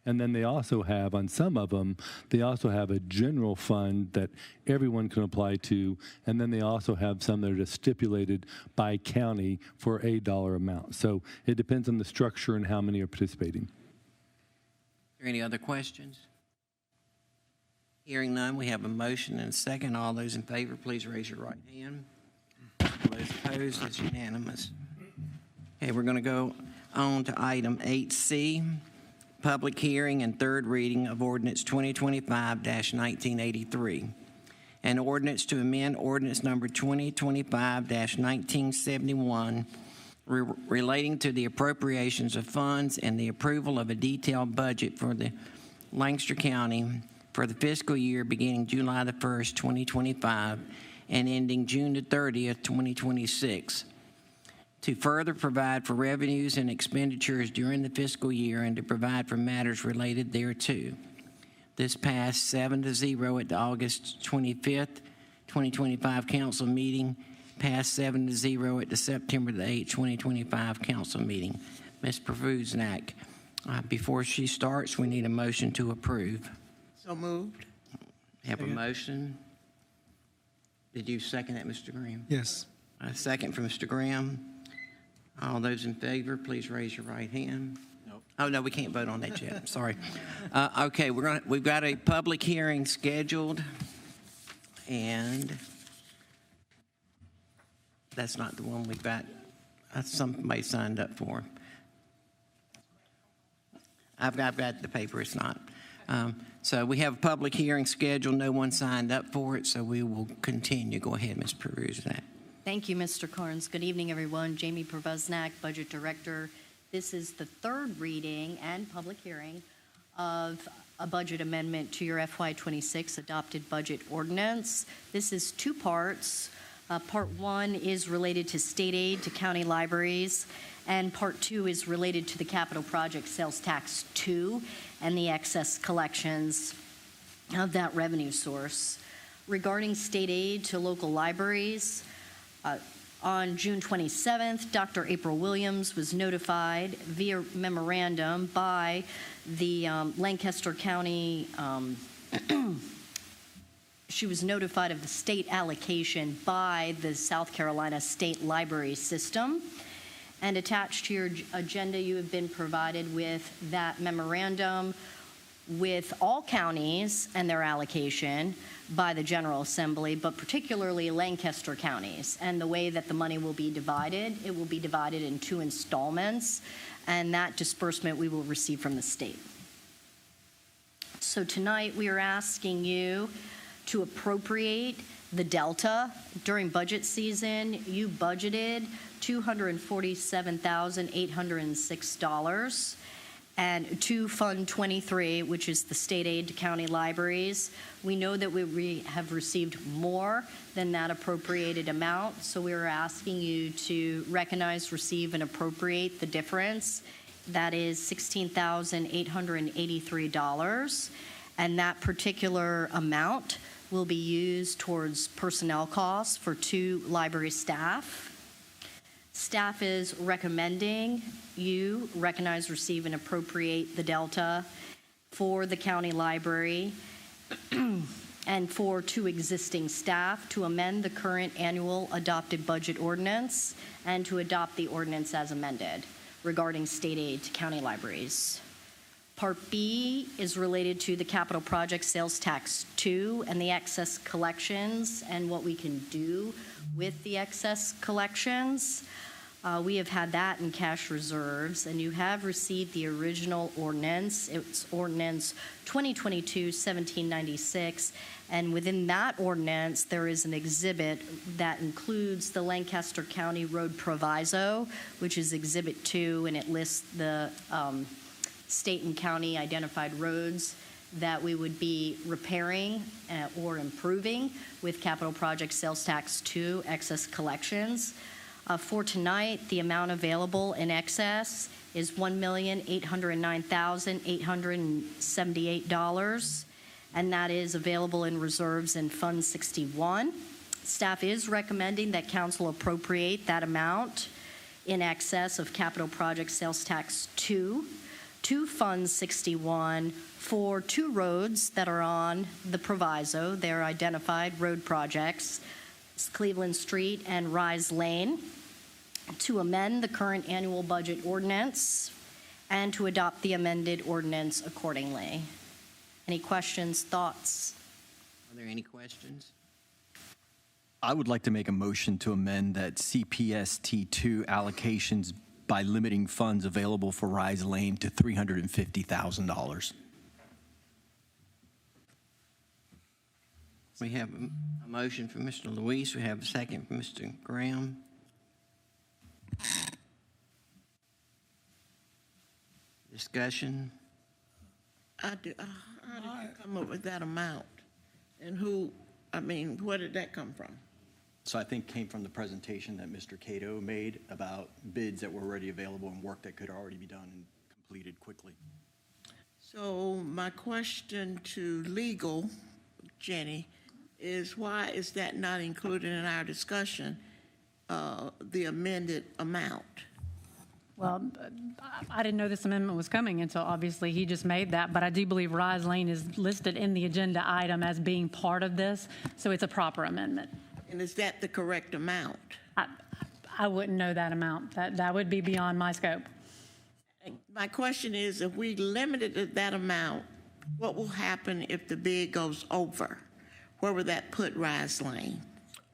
And then they also have, on some of them, they also have a general fund that everyone can apply to, and then they also have some that are just stipulated by county for a dollar amount. So it depends on the structure and how many are participating. Are there any other questions? Hearing none, we have a motion and a second. All those in favor, please raise your right hand. All those opposed, it's unanimous. Okay, we're going to go on to item 8C. Public hearing and third reading of ordinance 2025-1983. An ordinance to amend ordinance number 2025-1971 relating to the appropriations of funds and the approval of a detailed budget for the Lancaster County for the fiscal year beginning July the 1st, 2025 and ending June the 30th, 2026. To further provide for revenues and expenditures during the fiscal year and to provide for matters related thereto. This passed 7-0 at the August 25th, 2025 council meeting, passed 7-0 at the September the 8th, 2025 council meeting. Ms. Provuznak, before she starts, we need a motion to approve. So moved. Have a motion. Did you second that, Mr. Graham? Yes. A second from Mr. Graham. All those in favor, please raise your right hand. Nope. Oh, no, we can't vote on that yet. Sorry. Okay, we've got a public hearing scheduled, and that's not the one we've got. Somebody signed up for. I've got the paper. It's not. So we have a public hearing scheduled. No one signed up for it, so we will continue. Go ahead, Ms. Peruznak. Thank you, Mr. Carnes. Good evening, everyone. Jamie Provuznak, Budget Director. This is the third reading and public hearing of a budget amendment to your FY26 adopted budget ordinance. This is 2 parts. Part 1 is related to state aid to county libraries, and Part 2 is related to the capital project sales tax 2 and the excess collections of that revenue source. Regarding state aid to local libraries, On June 27th, Dr. April Williams was notified via memorandum by the Lancaster County, she was notified of the state allocation by the South Carolina State Library System. And attached to your agenda, you have been provided with that memorandum with all counties and their allocation by the General Assembly, but particularly Lancaster counties, and the way that the money will be divided. It will be divided in 2 installments, and that disbursement we will receive from the state. So tonight we are asking you to appropriate the delta. During budget season, you budgeted $247,806. And to Fund 23, which is the state aid to county libraries, we know that we have received more than that appropriated amount, so we are asking you to recognize, receive, and appropriate the difference. That is $16,883, and that particular amount will be used towards personnel costs for 2 library staff. Staff is recommending you recognize, receive, and appropriate the delta for the county library and for 2 existing staff to amend the current annual adopted budget ordinance and to adopt the ordinance as amended regarding state aid to county libraries. Part B is related to the capital project sales tax 2 and the excess collections and what we can do with the excess collections. We have had that in cash reserves, and you have received the original ordinance. It's Ordinance 2022-1796, and within that ordinance, there is an exhibit that includes the Lancaster County Road Proviso, which is Exhibit 2, and it lists the state and county identified roads that we would be repairing or improving with capital project sales tax 2 excess collections. For tonight, the amount available in excess is $1,809,878, and that is available in reserves in Fund 61. Staff is recommending that council appropriate that amount in excess of capital project sales tax 2 to Fund 61 for 2 roads that are on the proviso. They're identified road projects, Cleveland Street and Rise Lane, to amend the current annual budget ordinance and to adopt the amended ordinance accordingly. Any questions, thoughts? Are there any questions? I would like to make a motion to amend that CPST2 allocations by limiting funds available for Rise Lane to $350,000. We have a motion from Mr. Luis. We have a second from Mr. Graham. Discussion. How did you come up with that amount? And where did that come from? So I think came from the presentation that Mr. Cato made about bids that were already available and work that could already be done and completed quickly. So my question to legal, Jenny, is why is that not included in our discussion, the amended amount? Well, I didn't know this amendment was coming until obviously he just made that, but I do believe Rise Lane is listed in the agenda item as being part of this, so it's a proper amendment. And is that the correct amount? I wouldn't know that amount. That would be beyond my scope. My question is, if we limited that amount, what will happen if the bid goes over? Where would that put Rise Lane?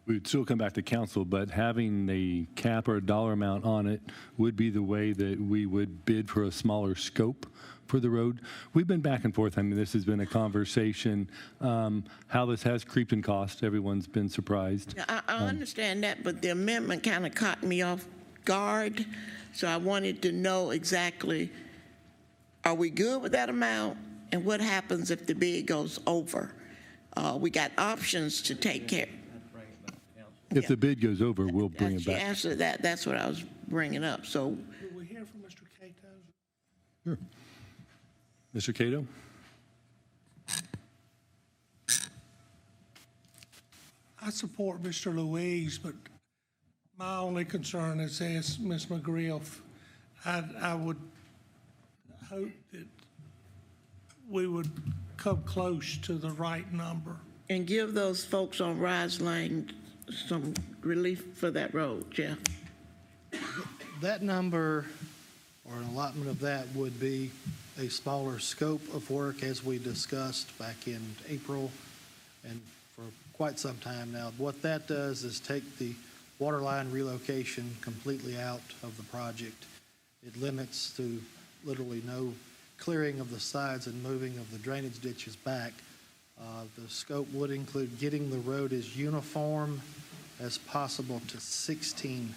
We'd still come back to council, but having a cap or a dollar amount on it would be the way that we would bid for a smaller scope for the road. We've been back and forth. I mean, this has been a conversation. How this has creeped in cost, everyone's been surprised. I understand that, but the amendment kind of caught me off guard. So I wanted to know exactly, are we good with that amount? And what happens if the bid goes over? We got options to take care. If the bid goes over, we'll bring it back. You answered that. That's what I was bringing up. So, Will we hear from Mr. Cato? Sure. Mr. Cato? I support Mr. Louise, but My only concern is, as Ms. McGriff, I would hope that we would come close to the right number. And give those folks on Rise Lane some relief for that road, Jeff. That number, or an allotment of that, would be a smaller scope of work, as we discussed back in April and for quite some time now. What that does is take the water line relocation completely out of the project. It limits to literally no clearing of the sides and moving of the drainage ditches back. The scope would include getting the road as uniform as possible to 16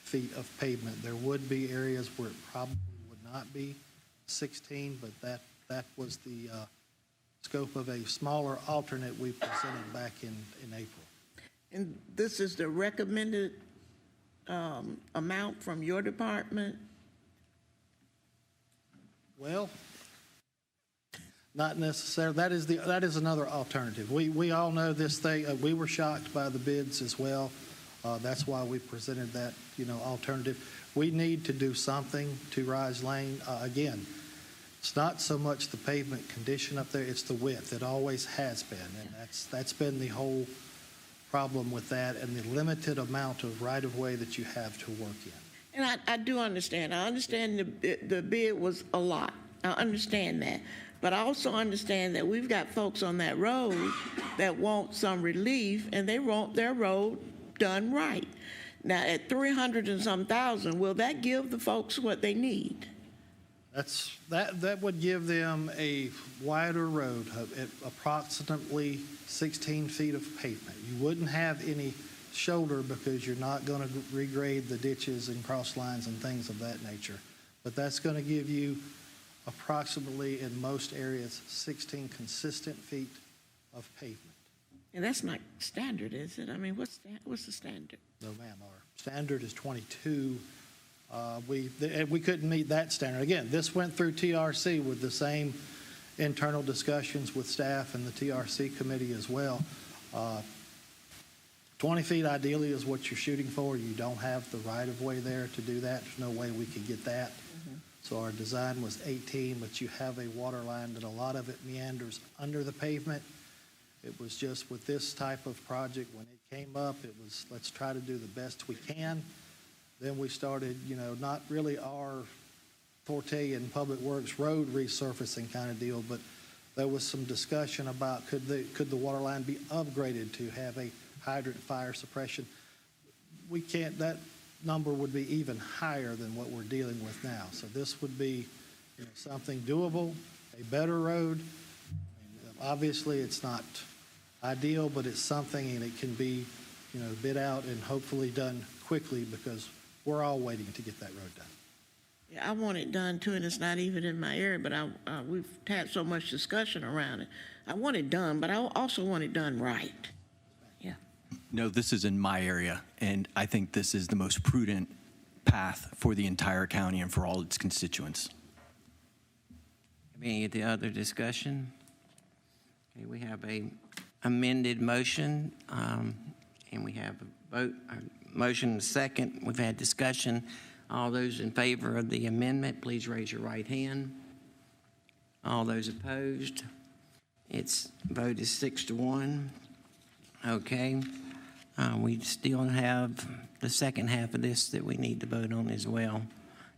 feet of pavement. There would be areas where it probably would not be 16, but that was the scope of a smaller alternate we presented back in April. And this is the recommended amount from your department? Well, not necessarily. That is another alternative. We all know this thing. We were shocked by the bids as well. That's why we presented that alternative. We need to do something to Rise Lane. Again, it's not so much the pavement condition up there; it's the width. It always has been, and that's been the whole problem with that, and the limited amount of right-of-way that you have to work in. And I do understand. I understand the bid was a lot. I understand that. But I also understand that we've got folks on that road that want some relief, and they want their road done right. Now, at 300 and some thousand, will that give the folks what they need? That would give them a wider road, approximately 16 feet of pavement. You wouldn't have any shoulder because you're not going to regrade the ditches and cross lines and things of that nature. But that's going to give you approximately, in most areas, 16 consistent feet of pavement. And that's not standard, is it? I mean, what's the standard? No, ma'am. Our standard is 22. We couldn't meet that standard. Again, this went through TRC with the same internal discussions with staff and the TRC committee as well. 20 feet ideally is what you're shooting for. You don't have the right-of-way there to do that. There's no way we could get that. So our design was 18, but you have a water line that a lot of it meanders under the pavement. It was just with this type of project, when it came up, it was, let's try to do the best we can. Then we started, not really our forte in public works road resurfacing kind of deal, but there was some discussion about could the water line be upgraded to have a hydrant fire suppression. We can't, that number would be even higher than what we're dealing with now. So this would be something doable, a better road. Obviously, it's not ideal, but it's something, and it can be, bid out and hopefully done quickly because we're all waiting to get that road done. Yeah, I want it done too, and it's not even in my area, but we've had so much discussion around it. I want it done, but I also want it done right. Yeah. No, this is in my area, and I think this is the most prudent path for the entire county and for all its constituents. Any other discussion? Okay, we have a amended motion, and we have a vote, a motion and a second. We've had discussion. All those in favor of the amendment, please raise your right hand. All those opposed, vote is 6-1. Okay. We still have the second half of this that we need to vote on as well.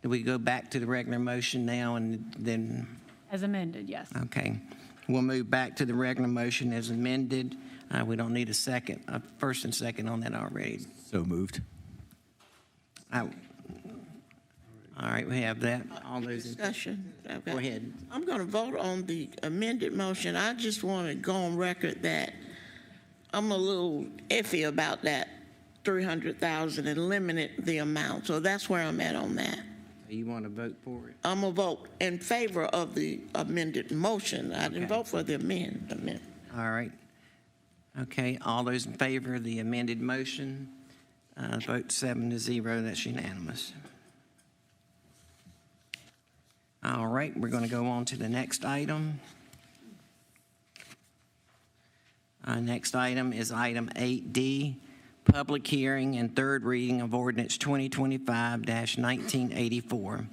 Do we go back to the regular motion now and then? As amended, yes. Okay. We'll move back to the regular motion as amended. We don't need a first and second on that already. So moved. All right, we have that. All those Discussion. Go ahead. I'm going to vote on the amended motion. I just want to go on record that I'm a little iffy about that 300,000 and limited the amount. So that's where I'm at on that. You want to vote for it? I'm going to vote in favor of the amended motion. I didn't vote for the amendment. All right. Okay, all those in favor of the amended motion, vote 7-0. That's unanimous. All right, we're going to go on to the next item. Next item is item 8D, public hearing and third reading of ordinance 2025-1984.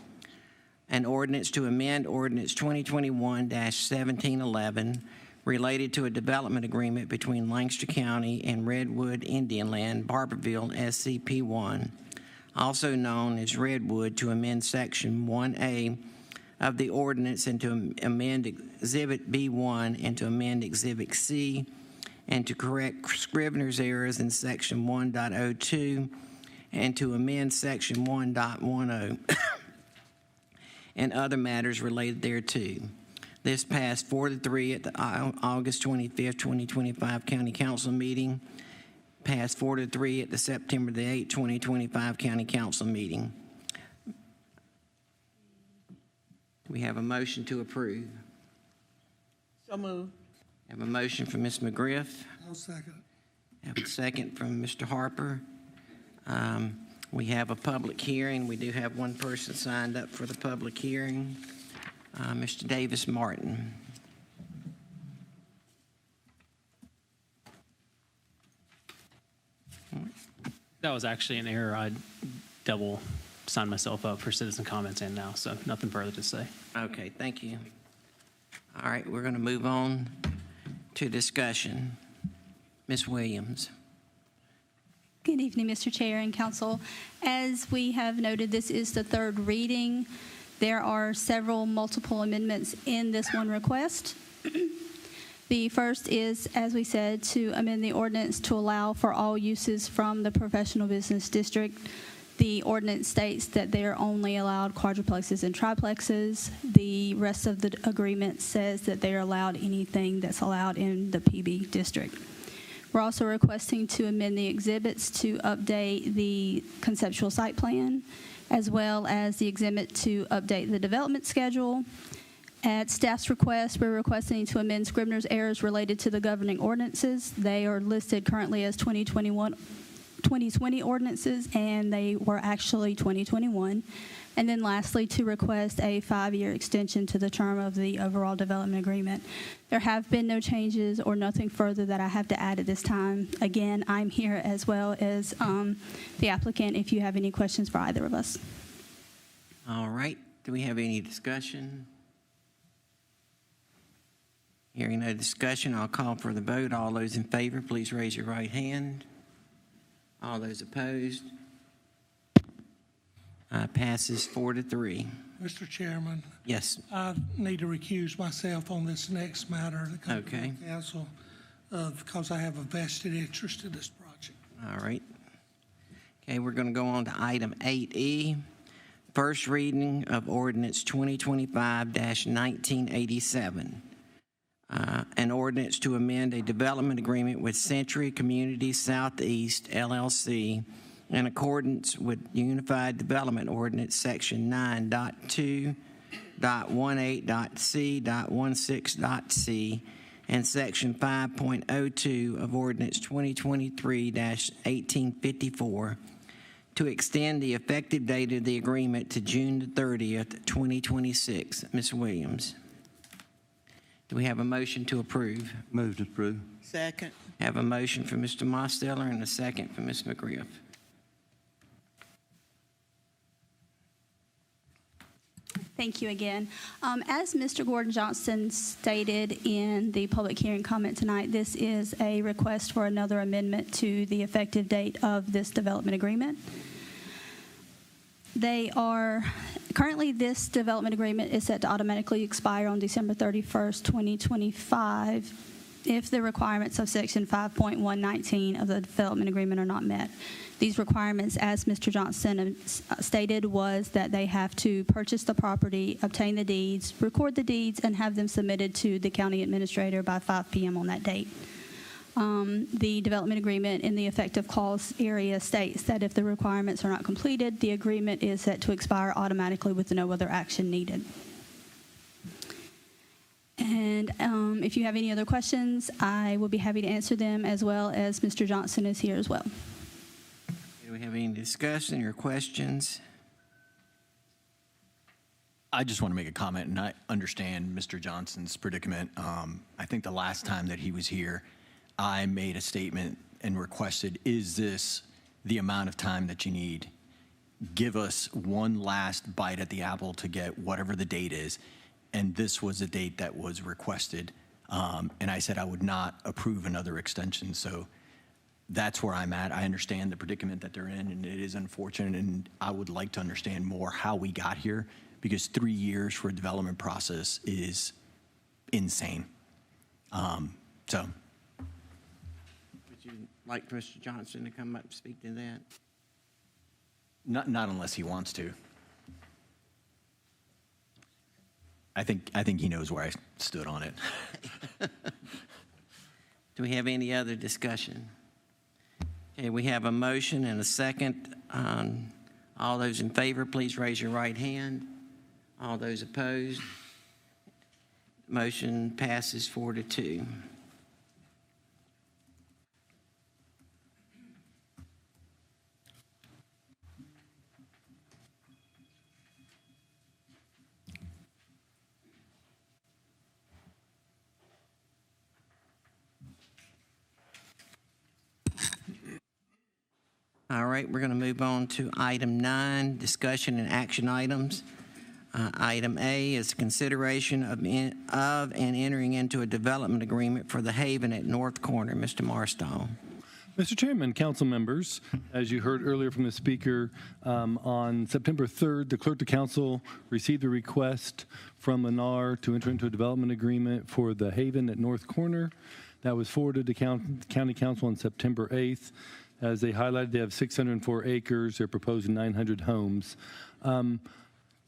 An ordinance to amend ordinance 2021-1711 related to a development agreement between Lancaster County and Redwood Indian Land, Barberville, SCP-1, also known as Redwood, to amend Section 1A of the ordinance and to amend Exhibit B1 and to amend Exhibit C and to correct Scrivener's errors in Section 1.02 and to amend Section 1.10 and other matters related thereto. This passed 4-3 at the August 25th, 2025 County Council meeting. Passed 4-3 at the September the 8th, 2025 County Council meeting. We have a motion to approve. So moved. Have a motion from Ms. McGriff. I'll second. Have a second from Mr. Harper. We have a public hearing. We do have one person signed up for the public hearing, Mr. Davis Martin. That was actually an error. I double signed myself up for citizen comments and now, so nothing further to say. Okay, thank you. All right, we're going to move on to discussion. Ms. Williams. Good evening, Mr. Chair and Council. As we have noted, this is the third reading. There are several multiple amendments in this one request. The first is, as we said, to amend the ordinance to allow for all uses from the professional business district. The ordinance states that they are only allowed quadruplexes and triplexes. The rest of the agreement says that they are allowed anything that's allowed in the PB district. We're also requesting to amend the exhibits to update the conceptual site plan, as well as the exhibit to update the development schedule. At staff's request, we're requesting to amend Scrivener's errors related to the governing ordinances. They are listed currently as 2020 ordinances, and they were actually 2021. And then lastly, to request a 5-year extension to the term of the overall development agreement. There have been no changes or nothing further that I have to add at this time. Again, I'm here as well as the applicant if you have any questions for either of us. All right. Do we have any discussion? Hearing no discussion, I'll call for the vote. All those in favor, please raise your right hand. All those opposed? Passes 4-3. Mr. Chairman. Yes. I need to recuse myself on this next matter that comes Okay. from the council because I have a vested interest in this project. All right. Okay, we're going to go on to item 8E. First reading of ordinance 2025-1987. An ordinance to amend a development agreement with Century Community Southeast, LLC, in accordance with Unified Development Ordinance Section 9.2.18.c.16.c and Section 5.02 of Ordinance 2023-1854 to extend the effective date of the agreement to June the 30th, 2026. Ms. Williams. Do we have a motion to approve? Move to approve. Second. Have a motion from Mr. Mosteller and a second from Ms. McGriff. Thank you again. As Mr. Gordon Johnston stated in the public hearing comment tonight, this is a request for another amendment to the effective date of this development agreement. Currently this development agreement is set to automatically expire on December 31st, 2025 if the requirements of Section 5.119 of the development agreement are not met. These requirements, as Mr. Johnston stated, was that they have to purchase the property, obtain the deeds, record the deeds, and have them submitted to the county administrator by 5 p.m. on that date. The development agreement in the effective clause area states that if the requirements are not completed, the agreement is set to expire automatically with no other action needed. And if you have any other questions, I will be happy to answer them, as well as Mr. Johnson is here as well. Do we have any discussion or questions? I just want to make a comment, and I understand Mr. Johnson's predicament. I think the last time that he was here, I made a statement and requested, is this the amount of time that you need? Give us one last bite at the apple to get whatever the date is. And this was a date that was requested. And I said I would not approve another extension. So that's where I'm at. I understand the predicament that they're in, and it is unfortunate. And I would like to understand more how we got here, because 3 years for a development process is insane. So. Would you like Mr. Johnson to come up and speak to that? Not unless he wants to. I think he knows where I stood on it. Do we have any other discussion? Okay, we have a motion and a second. All those in favor, please raise your right hand. All those opposed, motion passes 4-2. All right, we're going to move on to item 9, discussion and action items. Item A is consideration of and entering into a development agreement for the Haven at North Corner. Mr. Marstall. Mr. Chairman, council members, as you heard earlier from the speaker, on September 3rd, the clerk to council received a request from Lennar to enter into a development agreement for the Haven at North Corner. That was forwarded to county council on September 8th. As they highlighted, they have 604 acres. They're proposing 900 homes.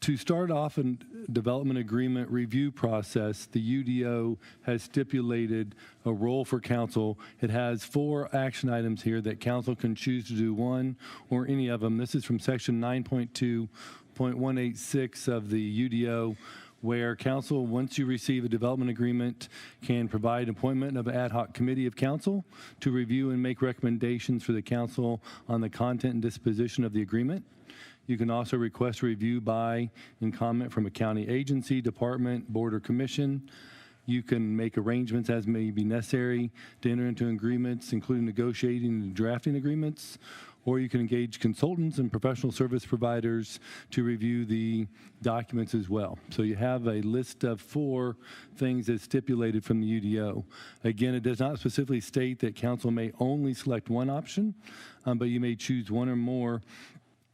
To start off a development agreement review process, the UDO has stipulated a role for council. It has 4 action items here that council can choose to do one or any of them. This is from section 9.2.186 of the UDO, where council, once you receive a development agreement, can provide appointment of an ad hoc committee of council to review and make recommendations for the council on the content and disposition of the agreement. You can also request a review by and comment from a county agency, department, board, or commission. You can make arrangements as may be necessary to enter into agreements, including negotiating and drafting agreements, or you can engage consultants and professional service providers to review the documents as well. So you have a list of 4 things that's stipulated from the UDO. Again, it does not specifically state that council may only select one option, but you may choose one or more.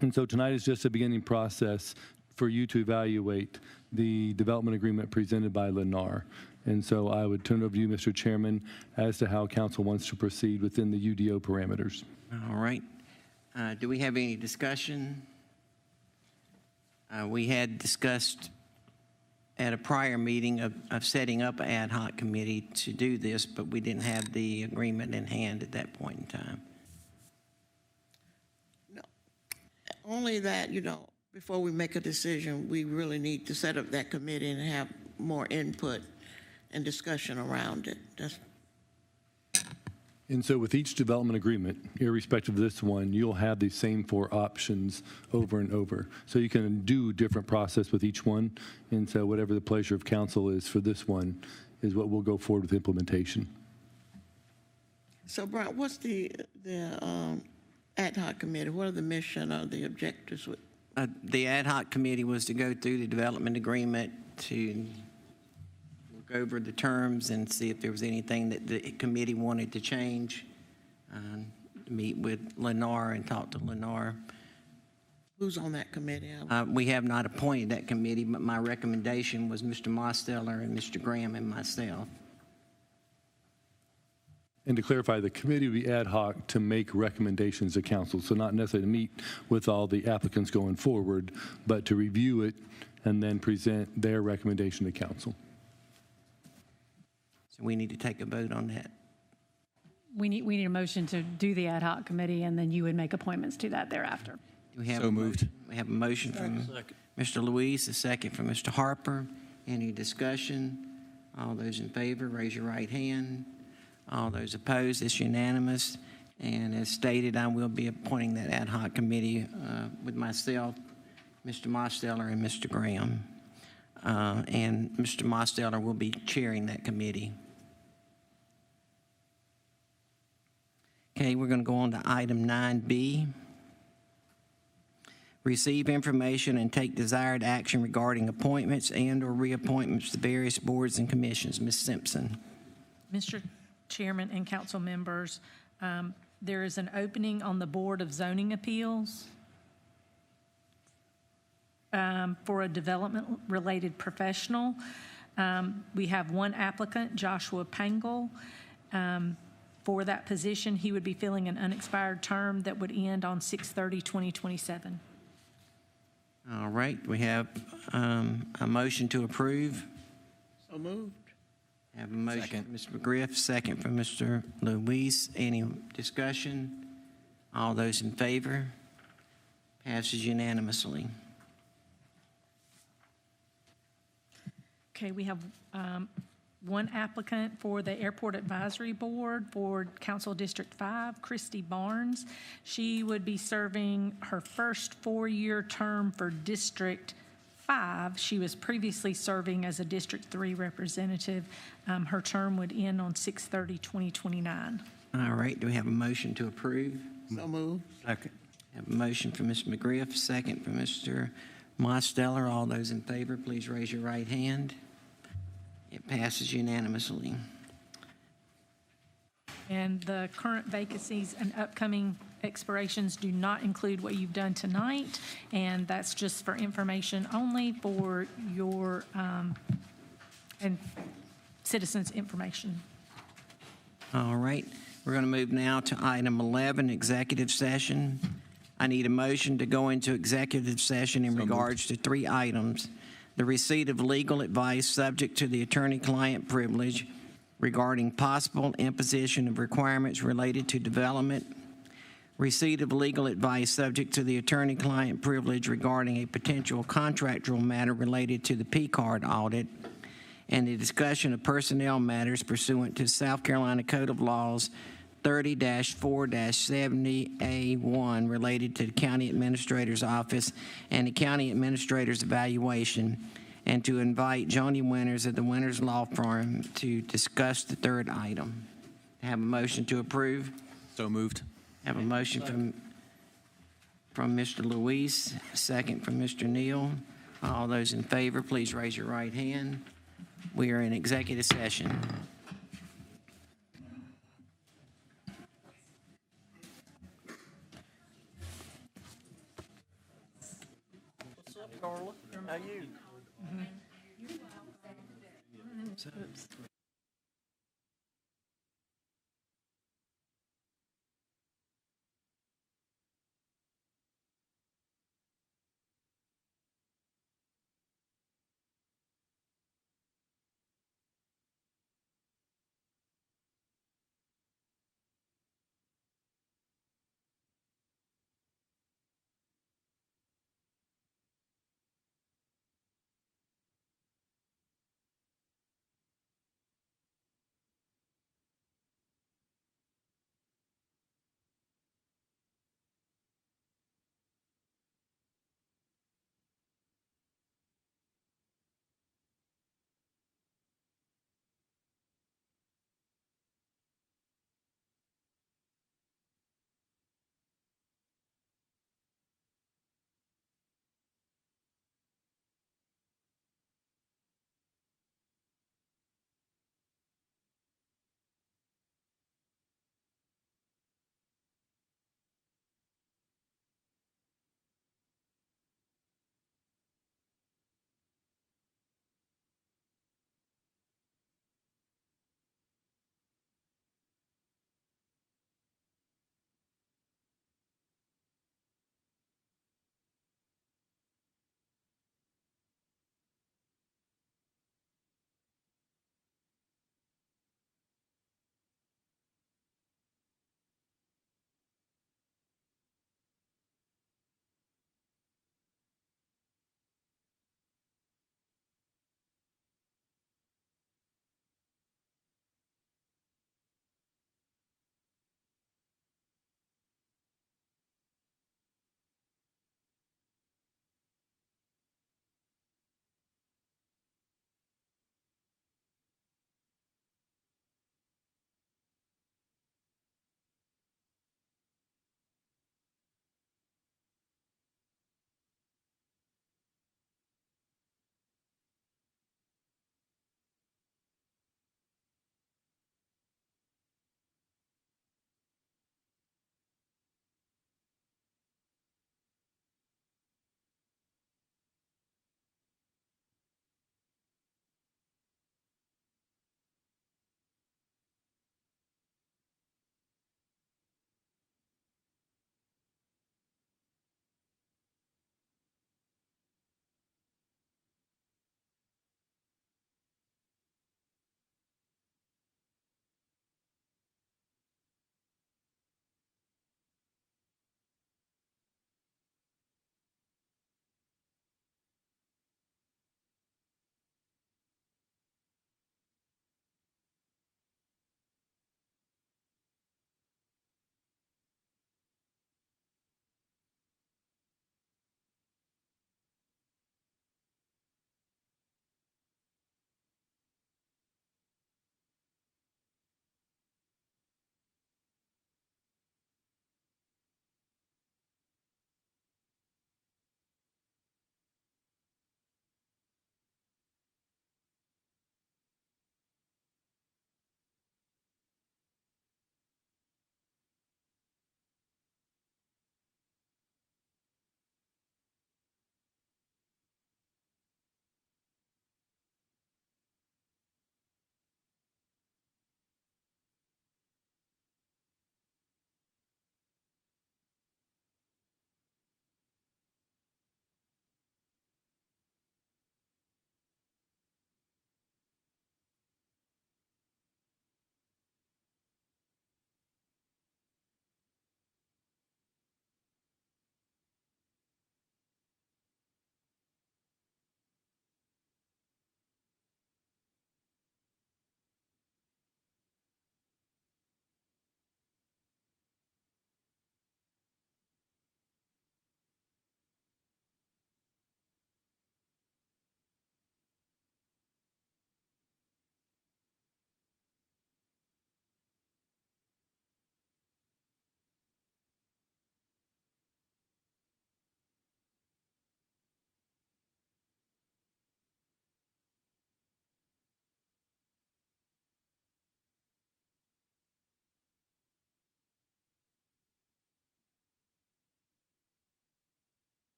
And so tonight is just a beginning process for you to evaluate the development agreement presented by Lennar. And so I would turn it over to you, Mr. Chairman, as to how council wants to proceed within the UDO parameters. All right. Do we have any discussion? We had discussed at a prior meeting of setting up an ad hoc committee to do this, but we didn't have the agreement in hand at that point in time. Only that, before we make a decision, we really need to set up that committee and have more input and discussion around it. And so with each development agreement, irrespective of this one, you'll have the same 4 options over and over. So you can do a different process with each one. And so whatever the pleasure of council is for this one is what we'll go forward with implementation. So, Brian, what's the ad hoc committee? What are the mission or the objectives? The ad hoc committee was to go through the development agreement to look over the terms and see if there was anything that the committee wanted to change, meet with Lennar and talk to Lennar. Who's on that committee? We have not appointed that committee, but my recommendation was Mr. Mosteller and Mr. Graham and myself. And to clarify, the committee will be ad hoc to make recommendations to council, so not necessarily to meet with all the applicants going forward, but to review it and then present their recommendation to council. So we need to take a vote on that. We need a motion to do the ad hoc committee, and then you would make appointments to that thereafter. Do we have So moved. We have a motion from Mr. Luis, a second from Mr. Harper. Any discussion? All those in favor, raise your right hand. All those opposed, it's unanimous. And as stated, I will be appointing that ad hoc committee with myself, Mr. Mosteller, and Mr. Graham. And Mr. Mosteller will be chairing that committee. Okay, we're going to go on to item 9B. Receive information and take desired action regarding appointments and/or reappointments to various boards and commissions. Ms. Simpson. Mr. Chairman and council members, there is an opening on the Board of Zoning Appeals for a development-related professional. We have one applicant, Joshua Pangle. For that position, he would be filling an unexpired term that would end on 6/30/2027. All right, we have a motion to approve. So moved. Have a motion from Mr. McGriff, second from Mr. Luis. Any discussion? All those in favor? Passes unanimously. Okay, we have one applicant for the Airport Advisory Board for Council District 5, Christy Barnes. She would be serving her first four-year term for District 5. She was previously serving as a District 3 representative. Her term would end on 6/30/2029. All right, do we have a motion to approve? So moved. Second. Have a motion from Mr. McGriff, second from Mr. Mosteller. All those in favor, please raise your right hand. It passes unanimously. And the current vacancies and upcoming expirations do not include what you've done tonight, and that's just for information only for your and citizens' information. All right, we're going to move now to item 11, executive session. I need a motion to go into executive session in regards to three items. The receipt of legal advice subject to the attorney-client privilege regarding possible imposition of requirements related to development, receipt of legal advice subject to the attorney-client privilege regarding a potential contractual matter related to the P-card audit, and the discussion of personnel matters pursuant to South Carolina Code of Laws 30-4-70A1 related to the County Administrator's Office and the County Administrator's evaluation, and to invite Joni Winters of the Winters Law Firm to discuss the third item. Have a motion to approve? So moved. Have a motion from Mr. Luis, a second from Mr. Neal. All those in favor, please raise your right hand. We are in executive session. What's up, Carla? How you? Oops.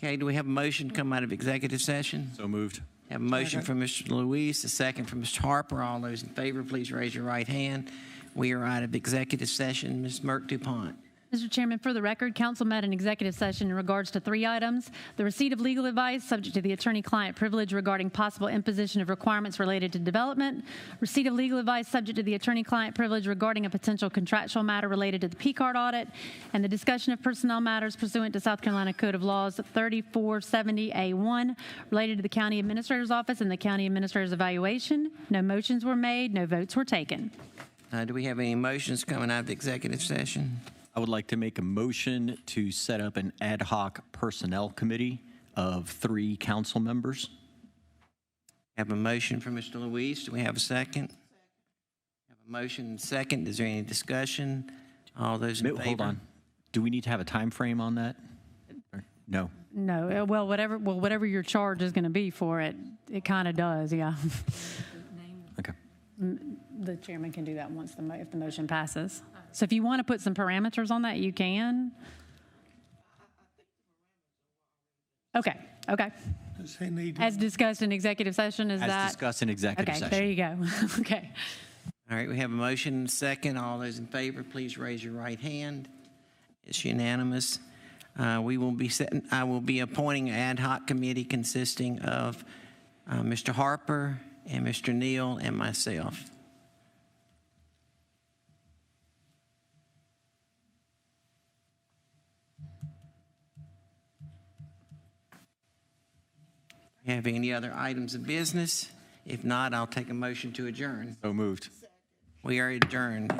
Okay, do we have a motion to come out of executive session? So moved. Have a motion from Mr. Luis, a second from Mr. Harper. All those in favor, please raise your right hand. We are out of executive session. Ms. Merck DuPont. Mr. Chairman, for the record, council met in executive session in regards to 3 items: the receipt of legal advice subject to the attorney-client privilege regarding possible imposition of requirements related to development, receipt of legal advice subject to the attorney-client privilege regarding a potential contractual matter related to the P-card audit, and the discussion of personnel matters pursuant to South Carolina Code of Laws 3470A1 related to the county administrator's office and the county administrator's evaluation. No motions were made, no votes were taken. Do we have any motions coming out of the executive session? I would like to make a motion to set up an ad hoc personnel committee of 3 council members. Have a motion from Mr. Luis. Do we have a second? Have a motion and second. Is there any discussion? All those in favor? Hold on. Do we need to have a time frame on that? No. No, well, whatever your charge is going to be for it, it kind of does, yeah. Okay. The chairman can do that if the motion passes. So if you want to put some parameters on that, you can. Okay. Does he need As discussed in executive session, is that? As discussed in executive session. Okay, there you go. Okay. All right, we have a motion and a second. All those in favor, please raise your right hand. It's unanimous. I will be appointing an ad hoc committee consisting of Mr. Harper and Mr. Neal and myself. Have any other items of business? If not, I'll take a motion to adjourn. So moved. We are adjourned.